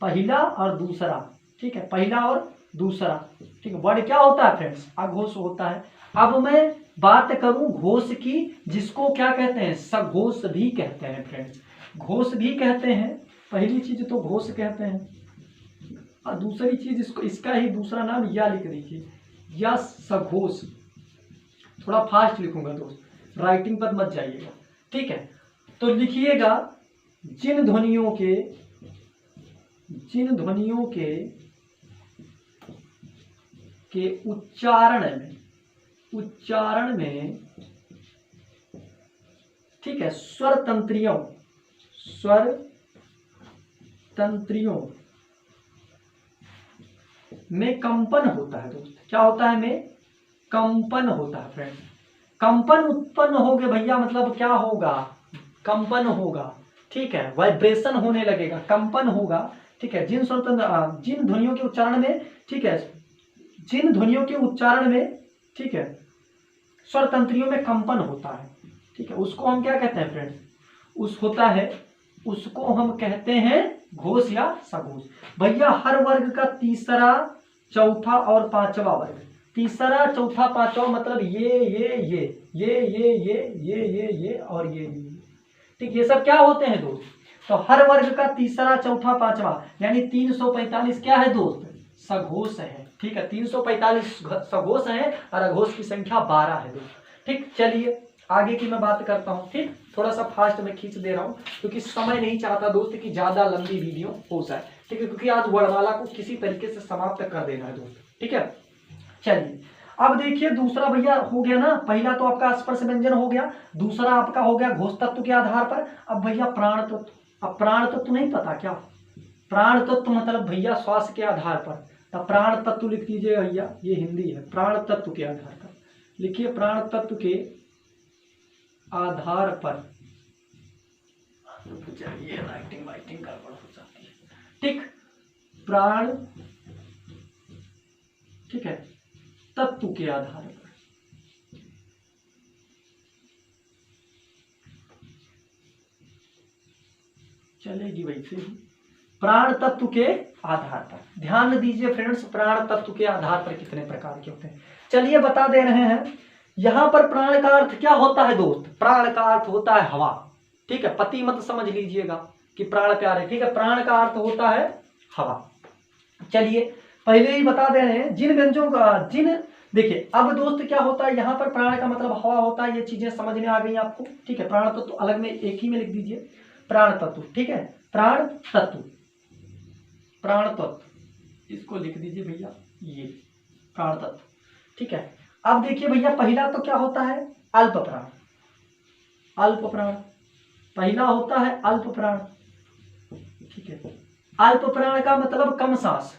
पहला और दूसरा, ठीक है, पहला और दूसरा, ठीक है। वर्ड क्या होता है फ्रेंड्स? अघोष होता है। अब मैं बात करूं घोष की, जिसको क्या कहते हैं? सघोष भी कहते हैं फ्रेंड्स, घोष भी कहते हैं। पहली चीज तो घोष कहते हैं, और दूसरी चीज इसको, इसका ही दूसरा नाम या लिख दीजिए, या सघोष। थोड़ा फास्ट लिखूंगा दोस्त, राइटिंग पर मत जाइएगा, ठीक है। तो लिखिएगा जिन ध्वनियों के उच्चारण में, ठीक है, स्वर तंत्रियों में कंपन होता है दोस्त। क्या होता है? में कंपन होता है फ्रेंड। कंपन उत्पन्न हो गए भैया, मतलब क्या होगा? कंपन होगा, ठीक है, वाइब्रेशन होने लगेगा, कंपन होगा, ठीक है। जिन ध्वनियों के उच्चारण में, ठीक है, जिन ध्वनियों के उच्चारण में, ठीक है, स्वर तंत्रियों में कंपन होता है, ठीक है, उसको हम क्या कहते हैं फ्रेंड्स? उसको हम कहते हैं घोष या सघोष। भैया हर वर्ग का तीसरा, चौथा और पांचवा वर्ग, तीसरा चौथा पांचवा मतलब ये और ये। ठीक, ये सब क्या होते हैं दोस्त? तो हर वर्ग का तीसरा चौथा पांचवा यानी 345 क्या है दोस्त? सघोष है। ठीक है, 345 सघोष है और अघोष की संख्या 12 है दोस्त। ठीक, चलिए आगे की मैं बात करता हूँ। ठीक, थोड़ा सा फास्ट में खींच दे रहा हूँ क्योंकि समय नहीं चाहता दोस्त कि ज्यादा लंबी वीडियो हो जाए। ठीक है, क्योंकि आज वर्णमाला को किसी तरीके से समाप्त कर देना है दोस्त। ठीक है, चलिए अब देखिए दूसरा भैया हो गया ना, पहला तो आपका स्पर्श व्यंजन हो गया, दूसरा आपका हो गया घोष तत्व के आधार पर। अब भैया प्राण तत्व, अब प्राण तत्व नहीं पता क्या? प्राण तत्व मतलब भैया श्वास के आधार पर, तो प्राण तत्व लिख दीजिए भैया, ये हिंदी है। प्राण तत्व के आधार पर लिखिए, प्राण तत्व के आधार पर। चलिए राइटिंग वाइटिंग गड़बड़ हो जाती है। ठीक, प्राण, ठीक है, तत्व के आधार पर। चलेगी वैसे ही, प्राण तत्व के आधार पर। ध्यान दीजिए फ्रेंड्स, प्राण तत्व के आधार पर कितने प्रकार के होते हैं चलिए बता दे रहे हैं। यहां पर प्राण का अर्थ क्या होता है दोस्त? प्राण का अर्थ होता है हवा। ठीक है, पति मत समझ लीजिएगा कि प्राण प्यारे। ठीक है, प्राण का अर्थ होता है हवा। चलिए पहले ही बता दे रहे हैं जिन व्यंजनों का, जिन, देखिए अब दोस्त क्या होता है, यहाँ पर प्राण का मतलब हवा होता है। ये चीजें समझ में आ गई आपको। ठीक है, प्राण तत्व अलग में एक ही में लिख दीजिए, प्राण तत्व। ठीक है, प्राण तत्व, प्राण तत्व इसको लिख दीजिए भैया, ये प्राण तत्व। ठीक है, अब देखिए भैया पहला तो क्या होता है? अल्प प्राण। अल्प प्राण पहला होता है, अल्प प्राण। ठीक है, अल्प प्राण का मतलब कम सांस।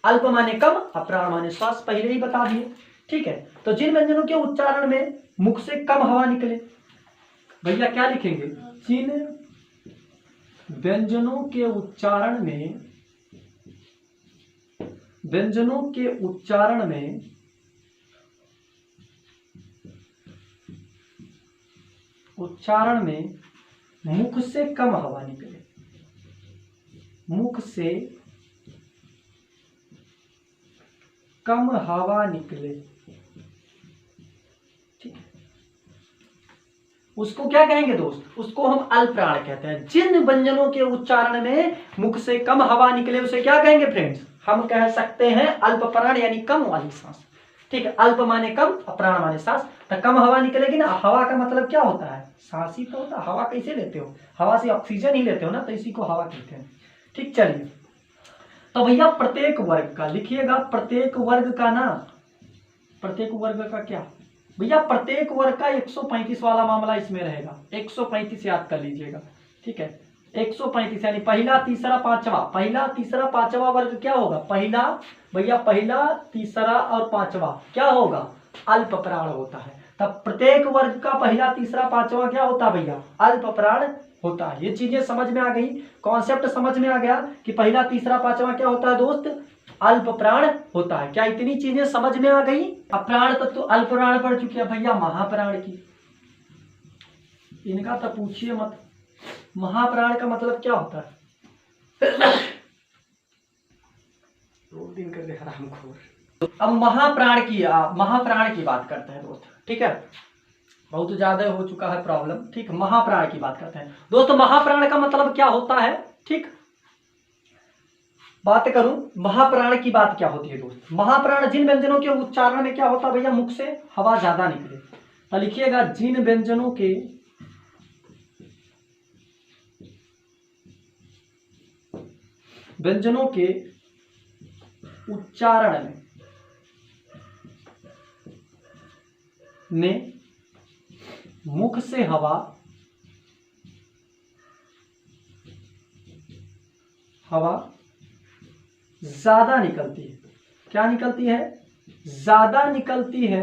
अल्प माने कम, अप्राण माने श्वास, पहले ही बता दिए। ठीक है, तो जिन व्यंजनों के उच्चारण में मुख से कम हवा निकले, भैया क्या लिखेंगे? जिन व्यंजनों के उच्चारण में, व्यंजनों के उच्चारण में मुख से कम हवा निकले, मुख से कम हवा निकले। ठीक है, उसको क्या कहेंगे दोस्त? उसको हम अल्प प्राण कहते हैं। जिन व्यंजनों के उच्चारण में मुख से कम हवा निकले उसे क्या कहेंगे फ्रेंड्स? हम कह सकते हैं अल्प प्राण, यानी कम वाली सांस। ठीक है, अल्प माने कम, अप्राण माने सांस। तो कम हवा निकलेगी ना, हवा का मतलब क्या होता है? सांस ही तो होता है। हवा कैसे लेते हो? हवा से ऑक्सीजन ही लेते हो ना, तो इसी को हवा कहते हैं। ठीक, चलिए तो भैया प्रत्येक वर्ग का लिखिएगा, प्रत्येक वर्ग का ना, प्रत्येक वर्ग का क्या भैया? प्रत्येक वर्ग का 135 वाला मामला इसमें रहेगा। 135 याद कर लीजिएगा। ठीक है, 135 यानी पहला तीसरा पांचवा, पहला तीसरा पांचवा वर्ग क्या होगा? पहला भैया, पहला तीसरा और पांचवा क्या होगा? अल्प प्राण होता है। तब प्रत्येक वर्ग का पहला तीसरा पांचवा क्या होता है भैया? अल्प प्राण होता है। ये चीजें समझ में आ गई, कॉन्सेप्ट समझ में आ गया कि पहला तीसरा पांचवा क्या होता है दोस्त? अल्प प्राण होता है। क्या इतनी चीजें समझ में आ गई? अप्राण तो अल्प प्राण पढ़ चुके हैं भैया। महाप्राण की, इनका तो पूछिए मत। महाप्राण का मतलब क्या होता है? 2 दिन कर दे हरामखोर। अब महाप्राण की बात करते हैं दोस्त। ठीक है, बहुत ज्यादा हो चुका है प्रॉब्लम। ठीक, महाप्राण की बात करते हैं दोस्त। महाप्राण का मतलब क्या होता है? ठीक, बात करूं महाप्राण की बात क्या होती है दोस्त? महाप्राण जिन व्यंजनों के उच्चारण में क्या होता है भैया? मुख से हवा ज्यादा निकले। तो लिखिएगा, जिन व्यंजनों के उच्चारण में मुख से हवा ज्यादा निकलती है। क्या निकलती है? ज्यादा निकलती है।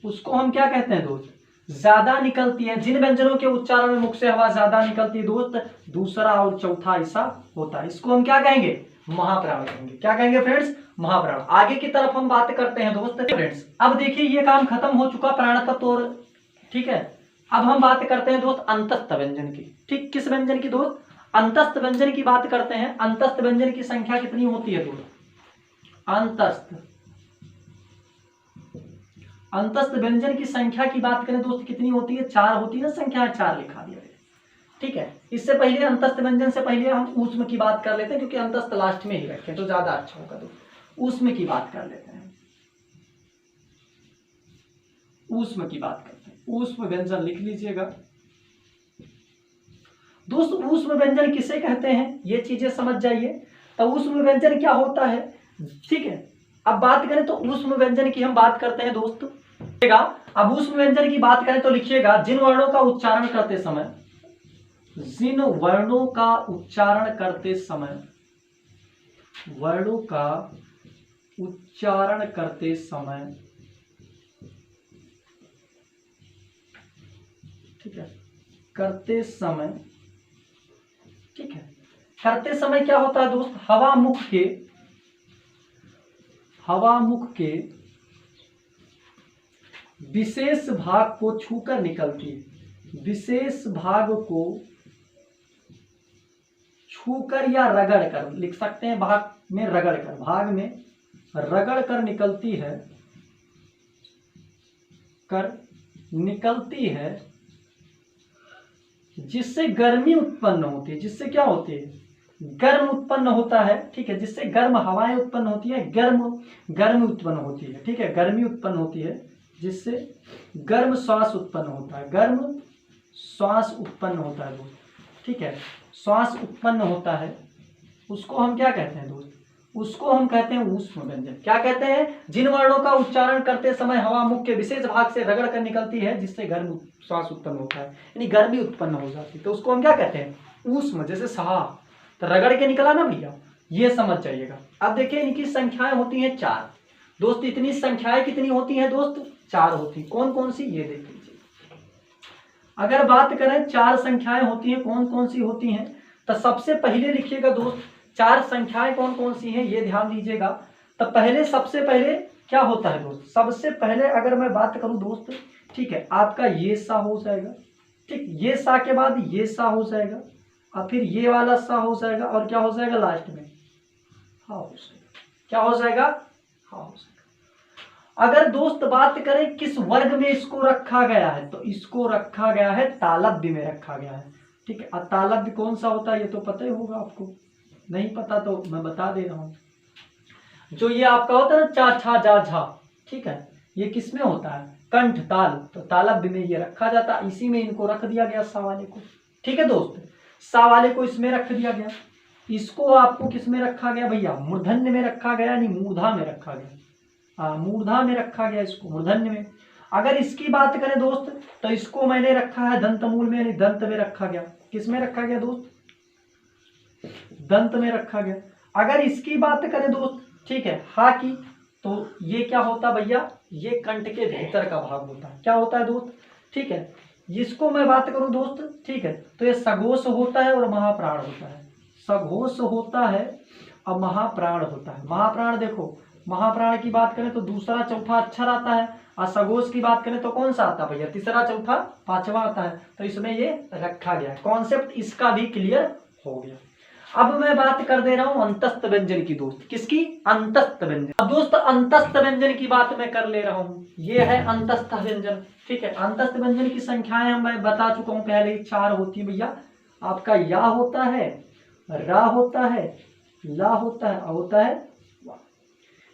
उसको हम क्या कहते हैं दोस्त? ज्यादा निकलती है। जिन व्यंजनों के उच्चारण में मुख से हवा ज्यादा निकलती है दोस्त, दूसरा और चौथा ऐसा होता है। इसको हम क्या कहेंगे? महाप्राण कहेंगे। क्या कहेंगे फ्रेंड्स? महाप्राण। आगे की तरफ हम बात करते हैं दोस्त। फ्रेंड्स अब देखिए ये काम खत्म हो चुका प्राण तत्व और, ठीक है, अब हम बात करते हैं दोस्त अंतस्थ व्यंजन की। ठीक, किस व्यंजन की दोस्त? अंतस्थ व्यंजन की बात करते हैं। अंतस्थ व्यंजन की संख्या कितनी होती है दोस्त? अंतस्थ अंतस्थ व्यंजन की संख्या की बात करें दोस्त कितनी होती है, 4 होती है ना, संख्या 4 लिखा दिया गया। ठीक है, इससे पहले अंतस्थ व्यंजन से पहले हम ऊष्म की बात कर लेते हैं, क्योंकि अंतस्थ लास्ट में ही रखें तो ज्यादा अच्छा होगा। दोस्त ऊष्म की बात कर लेते हैं, ऊष्म की बात करते हैं। ऊष्म व्यंजन लिख लीजिएगा दोस्त। ऊष्म व्यंजन किसे कहते हैं ये चीजें समझ जाइए। तो ऊष्म व्यंजन क्या होता है, ठीक है। अब बात करें तो ऊष्म व्यंजन की हम बात करते हैं दोस्त। अब ऊष्म व्यंजन की बात करें तो लिखिएगा, जिन वर्णों का उच्चारण करते समय, जिन वर्णों का उच्चारण करते समय, वर्णों का उच्चारण करते समय, ठीक है, करते समय, ठीक है, करते समय क्या होता है दोस्त, हवा मुख के विशेष भाग को छूकर निकलती है। विशेष भाग को छूकर या रगड़ कर लिख सकते हैं, भाग में रगड़ कर, भाग में रगड़ कर निकलती है, जिससे गर्मी उत्पन्न होती है। जिससे क्या होती है, गर्म उत्पन्न होता है। ठीक है, जिससे गर्म हवाएं उत्पन्न होती है, गर्म उत्पन्न होती है। ठीक है, गर्मी उत्पन्न होती है, जिससे गर्म श्वास उत्पन्न होता है, गर्म श्वास उत्पन्न होता है दोस्त। ठीक है, श्वास उत्पन्न होता है, उसको हम क्या कहते हैं दोस्त, उसको हम कहते हैं ऊष्म व्यंजन। क्या कहते हैं, जिन वर्णों का उच्चारण करते समय हवा मुख के विशेष भाग से रगड़ कर निकलती है, जिससे गर्म श्वास उत्पन्न होता है, यानी गर्मी उत्पन्न हो जाती है, तो उसको हम क्या कहते हैं, ऊष्म। जैसे सहा तो रगड़ के निकला ना भैया, ये समझ जाइएगा। अब देखिए इनकी संख्याएं होती हैं 4 दोस्त। इतनी संख्याएं कितनी होती हैं दोस्त, 4 होती। कौन कौन सी, ये देख लीजिए। अगर बात करें 4 संख्याएं होती हैं, कौन कौन सी होती हैं, तो सबसे पहले लिखिएगा दोस्त, 4 संख्याएं कौन कौन सी हैं ये ध्यान दीजिएगा। तो पहले, सबसे पहले क्या होता है दोस्त, सबसे पहले अगर मैं बात करूं दोस्त, ठीक है, आपका ये सा हो जाएगा। ठीक, ये सा के बाद ये सा हो जाएगा, और फिर ये वाला सा हो जाएगा, और क्या हो जाएगा लास्ट में, हा हो जाएगा। क्या हो जाएगा, हा हो जाएगा। अगर दोस्त बात करें किस वर्ग में इसको रखा गया है, तो इसको रखा गया है तालव्य में रखा गया है। ठीक है, और तालव्य कौन सा होता है ये तो पता ही होगा आपको, नहीं पता तो मैं बता दे रहा हूं। जो ये आपका होता है ना, चा छा जा झा, ठीक है, ये किस में होता है, कंठ ताल, तो तालव्य में ये रखा जाता है। इसी में इनको रख दिया गया सा वाले को। ठीक है दोस्त, सा वाले को इसमें रख दिया गया। इसको आपको किस में रखा गया भैया, मूर्धन्य में रखा गया, यानी मूर्धा में रखा गया। मूर्धा में रखा गया इसको, मूर्धन्य में। अगर इसकी बात करें दोस्त, तो इसको मैंने रखा है दंतमूल में, यानी दंत में रखा गया। किस में रखा गया दोस्त, दंत में रखा गया। अगर इसकी बात करें दोस्त, ठीक है, हा की, तो ये क्या होता भैया, ये कंठ के भीतर का भाग होता है। क्या होता है दोस्त, ठीक है, इसको मैं बात करूं दोस्त, ठीक है, तो ये सघोष होता है और महाप्राण होता है। सघोष होता है और महाप्राण होता है। महाप्राण देखो, महाप्राण की बात करें तो दूसरा चौथा अक्षर आता है, और सघोष की बात करें तो कौन सा आता है भैया, तीसरा चौथा पांचवा आता है। तो इसमें ये रखा गया है। कॉन्सेप्ट इसका भी क्लियर हो गया। अब मैं बात कर दे रहा हूं अंतस्थ व्यंजन की दोस्त। किसकी, अंतस्थ व्यंजन। अब दोस्त अंतस्थ व्यंजन की बात मैं कर ले रहा हूं, ये है अंतस्थ व्यंजन। ठीक है, अंतस्थ व्यंजन की संख्याएं मैं बता चुका हूं पहले ही, 4 होती है भैया। आपका या होता है, रा होता है, ला होता है, होता है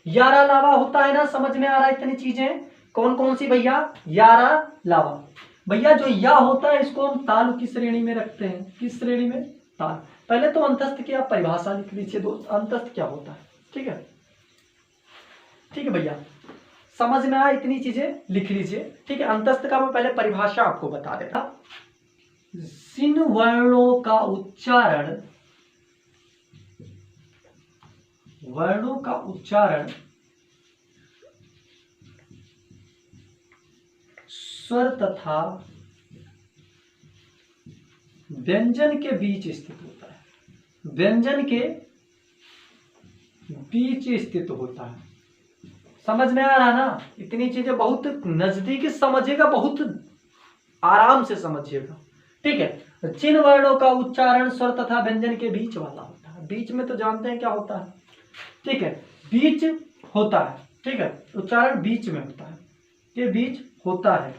यारा लावा होता है ना। समझ में आ रहा है इतनी चीजें, कौन कौन सी भैया, यारा लावा। भैया जो या होता है इसको हम ताल की श्रेणी में रखते हैं। किस श्रेणी में, ताल। पहले तो अंतस्थ की आप परिभाषा लिख लीजिए दोस्त, अंतस्थ क्या होता है। ठीक है, ठीक है भैया, समझ में आया, इतनी चीजें लिख लीजिए। ठीक है, अंतस्थ का मैं पहले परिभाषा आपको बता देता। जिन वर्णों का उच्चारण, वर्णों का उच्चारण स्वर तथा व्यंजन के बीच स्थित होता है। व्यंजन के बीच स्थित होता है। समझ में आ रहा ना, इतनी चीजें बहुत नजदीक समझिएगा, बहुत आराम से समझिएगा। ठीक है, जिन वर्णों का उच्चारण स्वर तथा व्यंजन के बीच वाला होता है। बीच में तो जानते हैं क्या होता है। ठीक है, बीच होता है। ठीक है, उच्चारण बीच में होता है। के बीच होता है,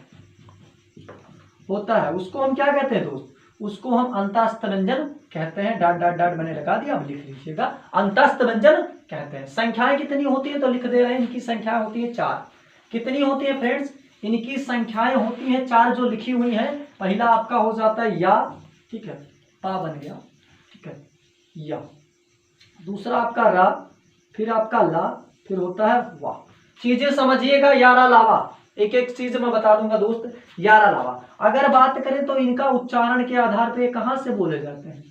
उसको हम क्या कहते हैं दोस्त, उसको हम अंतस्थ व्यंजन कहते हैं। डॉट डॉट डॉट मैंने लगा दिया, अब लिख लीजिएगा, अंतस्थ व्यंजन कहते हैं। संख्याएं कितनी होती है तो लिख दे रहे हैं, इनकी संख्या होती है 4। कितनी होती है फ्रेंड्स, इनकी संख्याएं होती है 4 जो लिखी हुई है। पहला आपका हो जाता है या, ठीक है, पा बन गया, ठीक है, या। दूसरा आपका रा, फिर आपका ला, फिर होता है वाह। चीजें समझिएगा, यारा लावा, एक एक चीज मैं बता दूंगा दोस्त, यारा लावा। अगर बात करें तो इनका उच्चारण के आधार पे कहां से बोले जाते हैं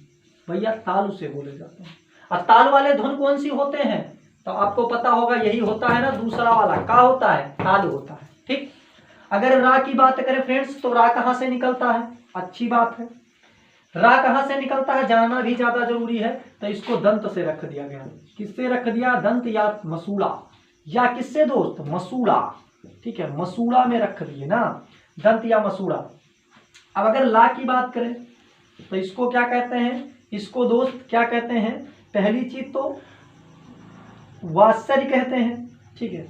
भैया, तालु से बोले जाते हैं। और ताल वाले धुन कौन सी होते हैं तो आपको पता होगा, यही होता है ना, दूसरा वाला का होता है, तालु होता है, ठीक। अगर रा की बात करें फ्रेंड्स तो रा कहां से निकलता है, अच्छी बात है, रा कहां से निकलता है जानना भी ज्यादा जरूरी है। तो इसको दंत से रख दिया गया, किससे रख दिया, दंत या मसूड़ा, या किससे दोस्त, मसूड़ा, ठीक है, मसूड़ा में रख दिए ना, दंत या मसूड़ा। अब अगर ला की बात करें तो इसको क्या कहते हैं, इसको दोस्त क्या कहते हैं, पहली चीज तो वात्सर्य कहते हैं, ठीक है।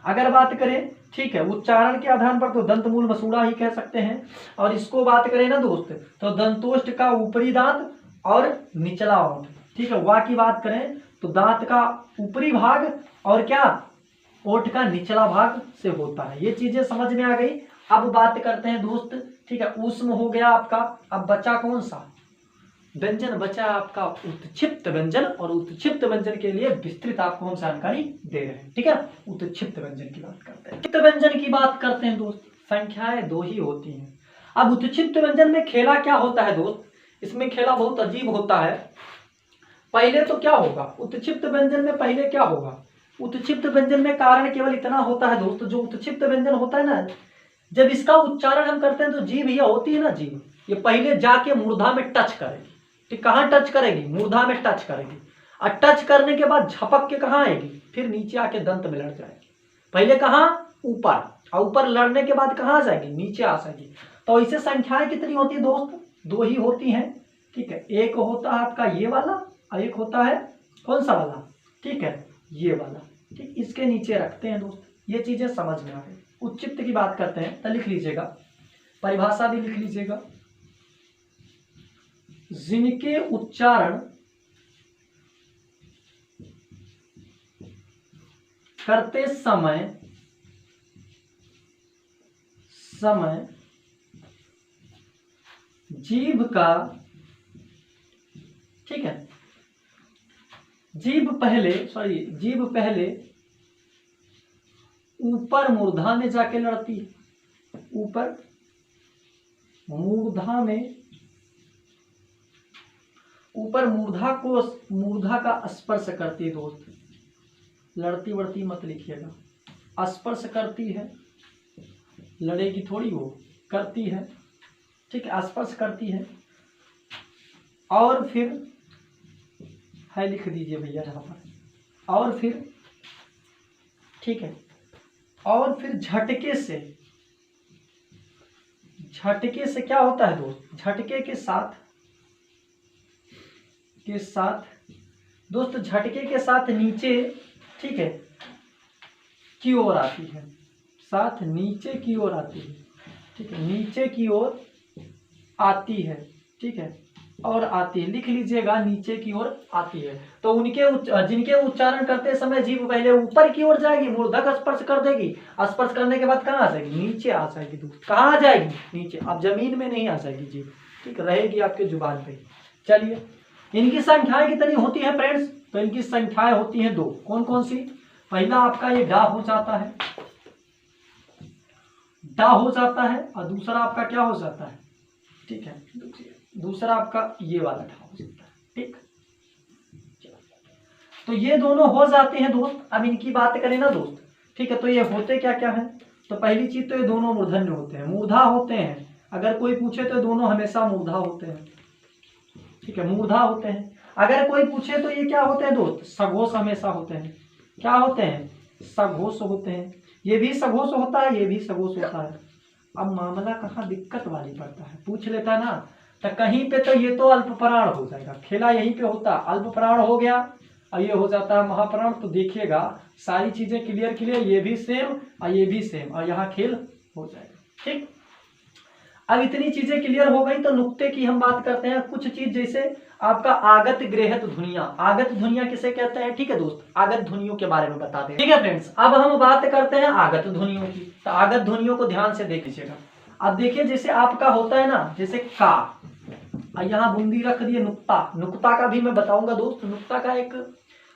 अगर बात करें, ठीक है, उच्चारण के आधार पर तो दंतमूल मसूड़ा ही कह सकते हैं। और इसको बात करें ना दोस्त तो दंतोष्ठ का ऊपरी दांत और निचला ओंठ, ठीक है। वा की बात करें तो दांत का ऊपरी भाग और क्या, ओठ का निचला भाग से होता है। ये चीजें समझ में आ गई। अब बात करते हैं दोस्त, ठीक है, ऊष्म हो गया आपका। अब बचा कौन सा व्यंजन, बचा आपका उत्क्षिप्त व्यंजन। और उत्क्षिप्त व्यंजन के लिए विस्तृत आपको हम जानकारी दे रहे हैं, ठीक है। उत्क्षिप्त व्यंजन की बात करते हैं, उत्क्षिप्त व्यंजन की बात करते हैं दोस्त, संख्याएं 2 ही होती हैं। अब उत्क्षिप्त व्यंजन में खेला क्या होता है दोस्त, इसमें खेला बहुत अजीब होता है। पहले तो क्या होगा, उत्क्षिप्त व्यंजन में पहले क्या होगा, उत्क्षिप्त व्यंजन में कारण केवल इतना होता है दोस्त, जो उत्क्षिप्त व्यंजन होता है ना, जब इसका उच्चारण हम करते हैं तो जीभ ये होती है ना, जीभ ये पहले जाके मूर्धा में टच करेगी, ठीक, कहाँ टच करेगी, मूर्धा में टच करेगी। और टच करने के बाद झपक के कहाँ आएगी, फिर नीचे आके दंत में लड़ जाएगी। पहले कहाँ, ऊपर, और ऊपर लड़ने के बाद कहाँ आ जाएगी, नीचे आ जाएगी। तो इसे संख्याएं कितनी होती है दोस्त, 2 ही होती हैं, ठीक है। एक होता है आपका ये वाला और एक होता है कौन सा वाला, ठीक है, ये वाला, ठीक। इसके नीचे रखते हैं दोस्त, ये चीजें समझ में आ गई। उत्क्षिप्त की बात करते हैं तो लिख लीजिएगा, परिभाषा भी लिख लीजिएगा, जिनके उच्चारण करते समय जीभ का, ठीक है, जीभ पहले ऊपर मूर्धा में जाके लड़ती है, ऊपर मूर्धा का स्पर्श करती है दोस्त, लड़ती वड़ती मत लिखिएगा, स्पर्श करती है, लड़ेगी थोड़ी, वो करती है, ठीक है, स्पर्श करती है। और फिर है लिख दीजिए भैया यहाँ पर, और फिर, ठीक है, और फिर झटके से क्या होता है दोस्त, झटके के साथ दोस्त, झटके के साथ नीचे, ठीक है, की ओर आती है, साथ नीचे की ओर आती है, ठीक है, नीचे की ओर आती है, ठीक है, और आती है, लिख लीजिएगा, नीचे की ओर आती है। तो जिनके उच्चारण करते समय जीभ पहले ऊपर की ओर जाएगी, मूर्धक स्पर्श कर देगी, स्पर्श करने के बाद कहाँ आ जाएगी, नीचे आ जाएगी दोस्त, कहाँ आ जाएगी, नीचे। अब जमीन में नहीं आ जाएगी जीभ, ठीक, रहेगी आपके जुबान पे। चलिए, इनकी संख्याएं कितनी होती है फ्रेंड्स, तो इनकी संख्याएं होती हैं 2। कौन कौन सी, पहला आपका ये डा हो जाता है, डा हो जाता है, और दूसरा आपका क्या हो जाता है, ठीक है, दूसरा आपका ये वाला डा हो जाता है, ठीक। तो ये दोनों हो जाते हैं दोस्त। अब इनकी बात करें ना दोस्त, ठीक है, तो ये होते क्या क्या है, तो पहली चीज तो ये दोनों मूर्धन्य होते हैं, मूर्धा होते हैं। अगर कोई पूछे तो दोनों हमेशा मूर्धा होते हैं, ठीक है, मूर्धा होते हैं। अगर कोई पूछे तो ये क्या होते हैं दोस्त, सघोष हमेशा होते हैं। क्या होते हैं, सघोष होते हैं। ये भी सघोष होता है, ये भी सघोष होता है। अब मामला कहाँ दिक्कत वाली पड़ता है, पूछ लेता ना, तो कहीं पे तो ये तो अल्प प्राण हो जाएगा, खेला यहीं पे होता, अल्प प्राण हो गया और ये हो जाता है महाप्राण। तो देखिएगा सारी चीजें क्लियर क्लियर, ये भी सेम और ये भी सेम, और यहाँ खेल हो जाएगा। ठीक, अब इतनी चीजें क्लियर हो गई तो नुक्ते की हम बात करते हैं। कुछ चीज जैसे आपका आगत गृहत ध्वनियां, आगत ध्वनियां किसे कहते हैं, ठीक है दोस्त, आगत ध्वनियों के बारे में बता दें। ठीक है फ्रेंड्स, अब हम बात करते हैं आगत ध्वनियों की। तो आगत ध्वनियों को ध्यान से देख लीजिएगा। अब देखिए जैसे आपका होता है ना, जैसे का, यहाँ बूंदी रख दिए, नुक्ता, नुक्ता का भी मैं बताऊंगा दोस्त। नुक्ता का एक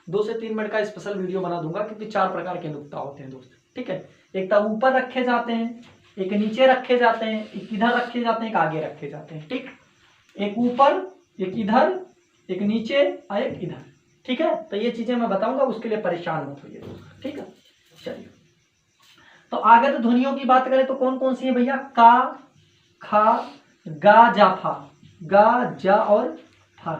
2 से 3 मिनट का स्पेशल वीडियो बना दूंगा, क्योंकि 4 प्रकार के नुक्ता होते हैं दोस्त। ठीक है, एक तो ऊपर रखे जाते हैं, एक नीचे रखे जाते हैं, एक इधर रखे जाते हैं, एक आगे रखे जाते हैं। ठीक, एक ऊपर, एक इधर, एक नीचे और एक इधर। ठीक है, तो ये चीजें मैं बताऊंगा, उसके लिए परेशान मत होइए दोस्त। ठीक है, चलिए तो आगत ध्वनियों की बात करें तो कौन कौन सी है भैया, का, खा, गा, जा, फा, गा, जा और फा।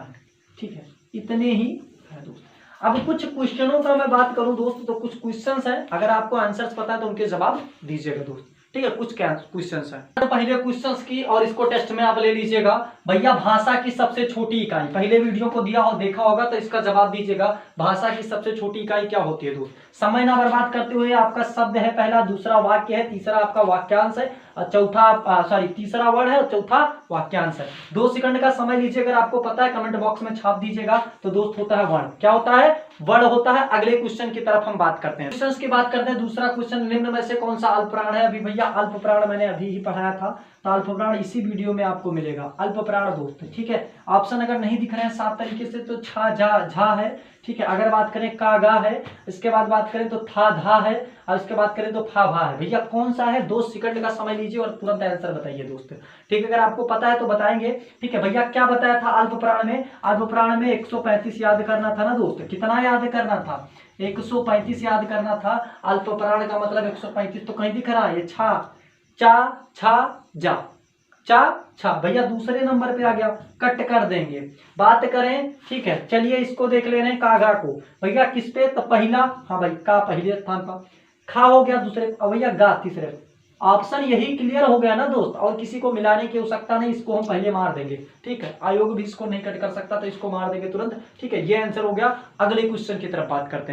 ठीक है, इतने ही है दोस्त। अब कुछ क्वेश्चनों का मैं बात करूं दोस्त, तो कुछ क्वेश्चंस हैं, अगर आपको आंसर्स पता है तो उनके जवाब दीजिएगा दोस्त। ठीक है, कुछ क्या क्वेश्चंस हैं, तो पहले क्वेश्चंस की, और इसको टेस्ट में आप ले लीजिएगा। भैया भाषा की सबसे छोटी इकाई, पहले वीडियो को दिया और देखा होगा तो इसका जवाब दीजिएगा। भाषा की सबसे छोटी इकाई क्या होती है दोस्त। समय ना बर्बाद करते हुए, आपका शब्द है पहला, दूसरा वाक्य है, तीसरा आपका वाक्यांश है, और चौथा तीसरा वर्ड है और चौथा वाक्यांश है। 2 सेकंड का समय लीजिए, अगर आपको पता है कमेंट बॉक्स में छाप दीजिएगा। तो दोस्त होता है वर्ण, क्या होता है, वर्ण होता है। अगले क्वेश्चन की तरफ हम बात करते हैं। क्वेश्चन की बात करते हैं। दूसरा क्वेश्चन, निम्न में से कौन सा अल्प प्राण है। अभी भैया अल्प प्राण मैंने अभी ही पढ़ाया था, तो अल्प प्राण इसी वीडियो में आपको मिलेगा। अल्प प्राण दोस्त, ठीक है, ऑप्शन अगर नहीं दिख रहे हैं साफ तरीके से तो छा, जा, झा है। ठीक है, अगर बात करें का, गा है, इसके बाद बात करें तो था, धा है, और इसके बाद करें तो फा, भा है। भैया कौन सा है, 2 सेकंड का समय लीजिए और तुरंत आंसर बताइए दोस्त। ठीक है, अगर आपको पता है तो बताएंगे। ठीक है भैया, क्या बताया था अल्प प्राण में, अल्प प्राण में 135 याद करना था ना दोस्त। कितना याद करना था, 135 याद करना था। अल्प प्राण का मतलब 135 तो कहीं दिख रहा है, ये छा, चा, छा, जा, चा, छा। भैया दूसरे नंबर पे आ गया, कट कर देंगे। बात करें, ठीक है, चलिए इसको देख ले रहे हैं, कागा को। भैया किस पे, तो पहला, हाँ भाई का पहले स्थान पर, खा हो गया दूसरे, और भैया गा तीसरे। ऑप्शन यही क्लियर हो गया ना दोस्त, और किसी को मिलाने की आवश्यकता नहीं, इसको हम पहले मार देंगे। ठीक है, आयोग भी इसको नहीं कट कर सकता, तो इसको मार देंगे तुरंत। ठीक है, ये आंसर हो गया। अगले क्वेश्चन की तरफ बात करते हैं।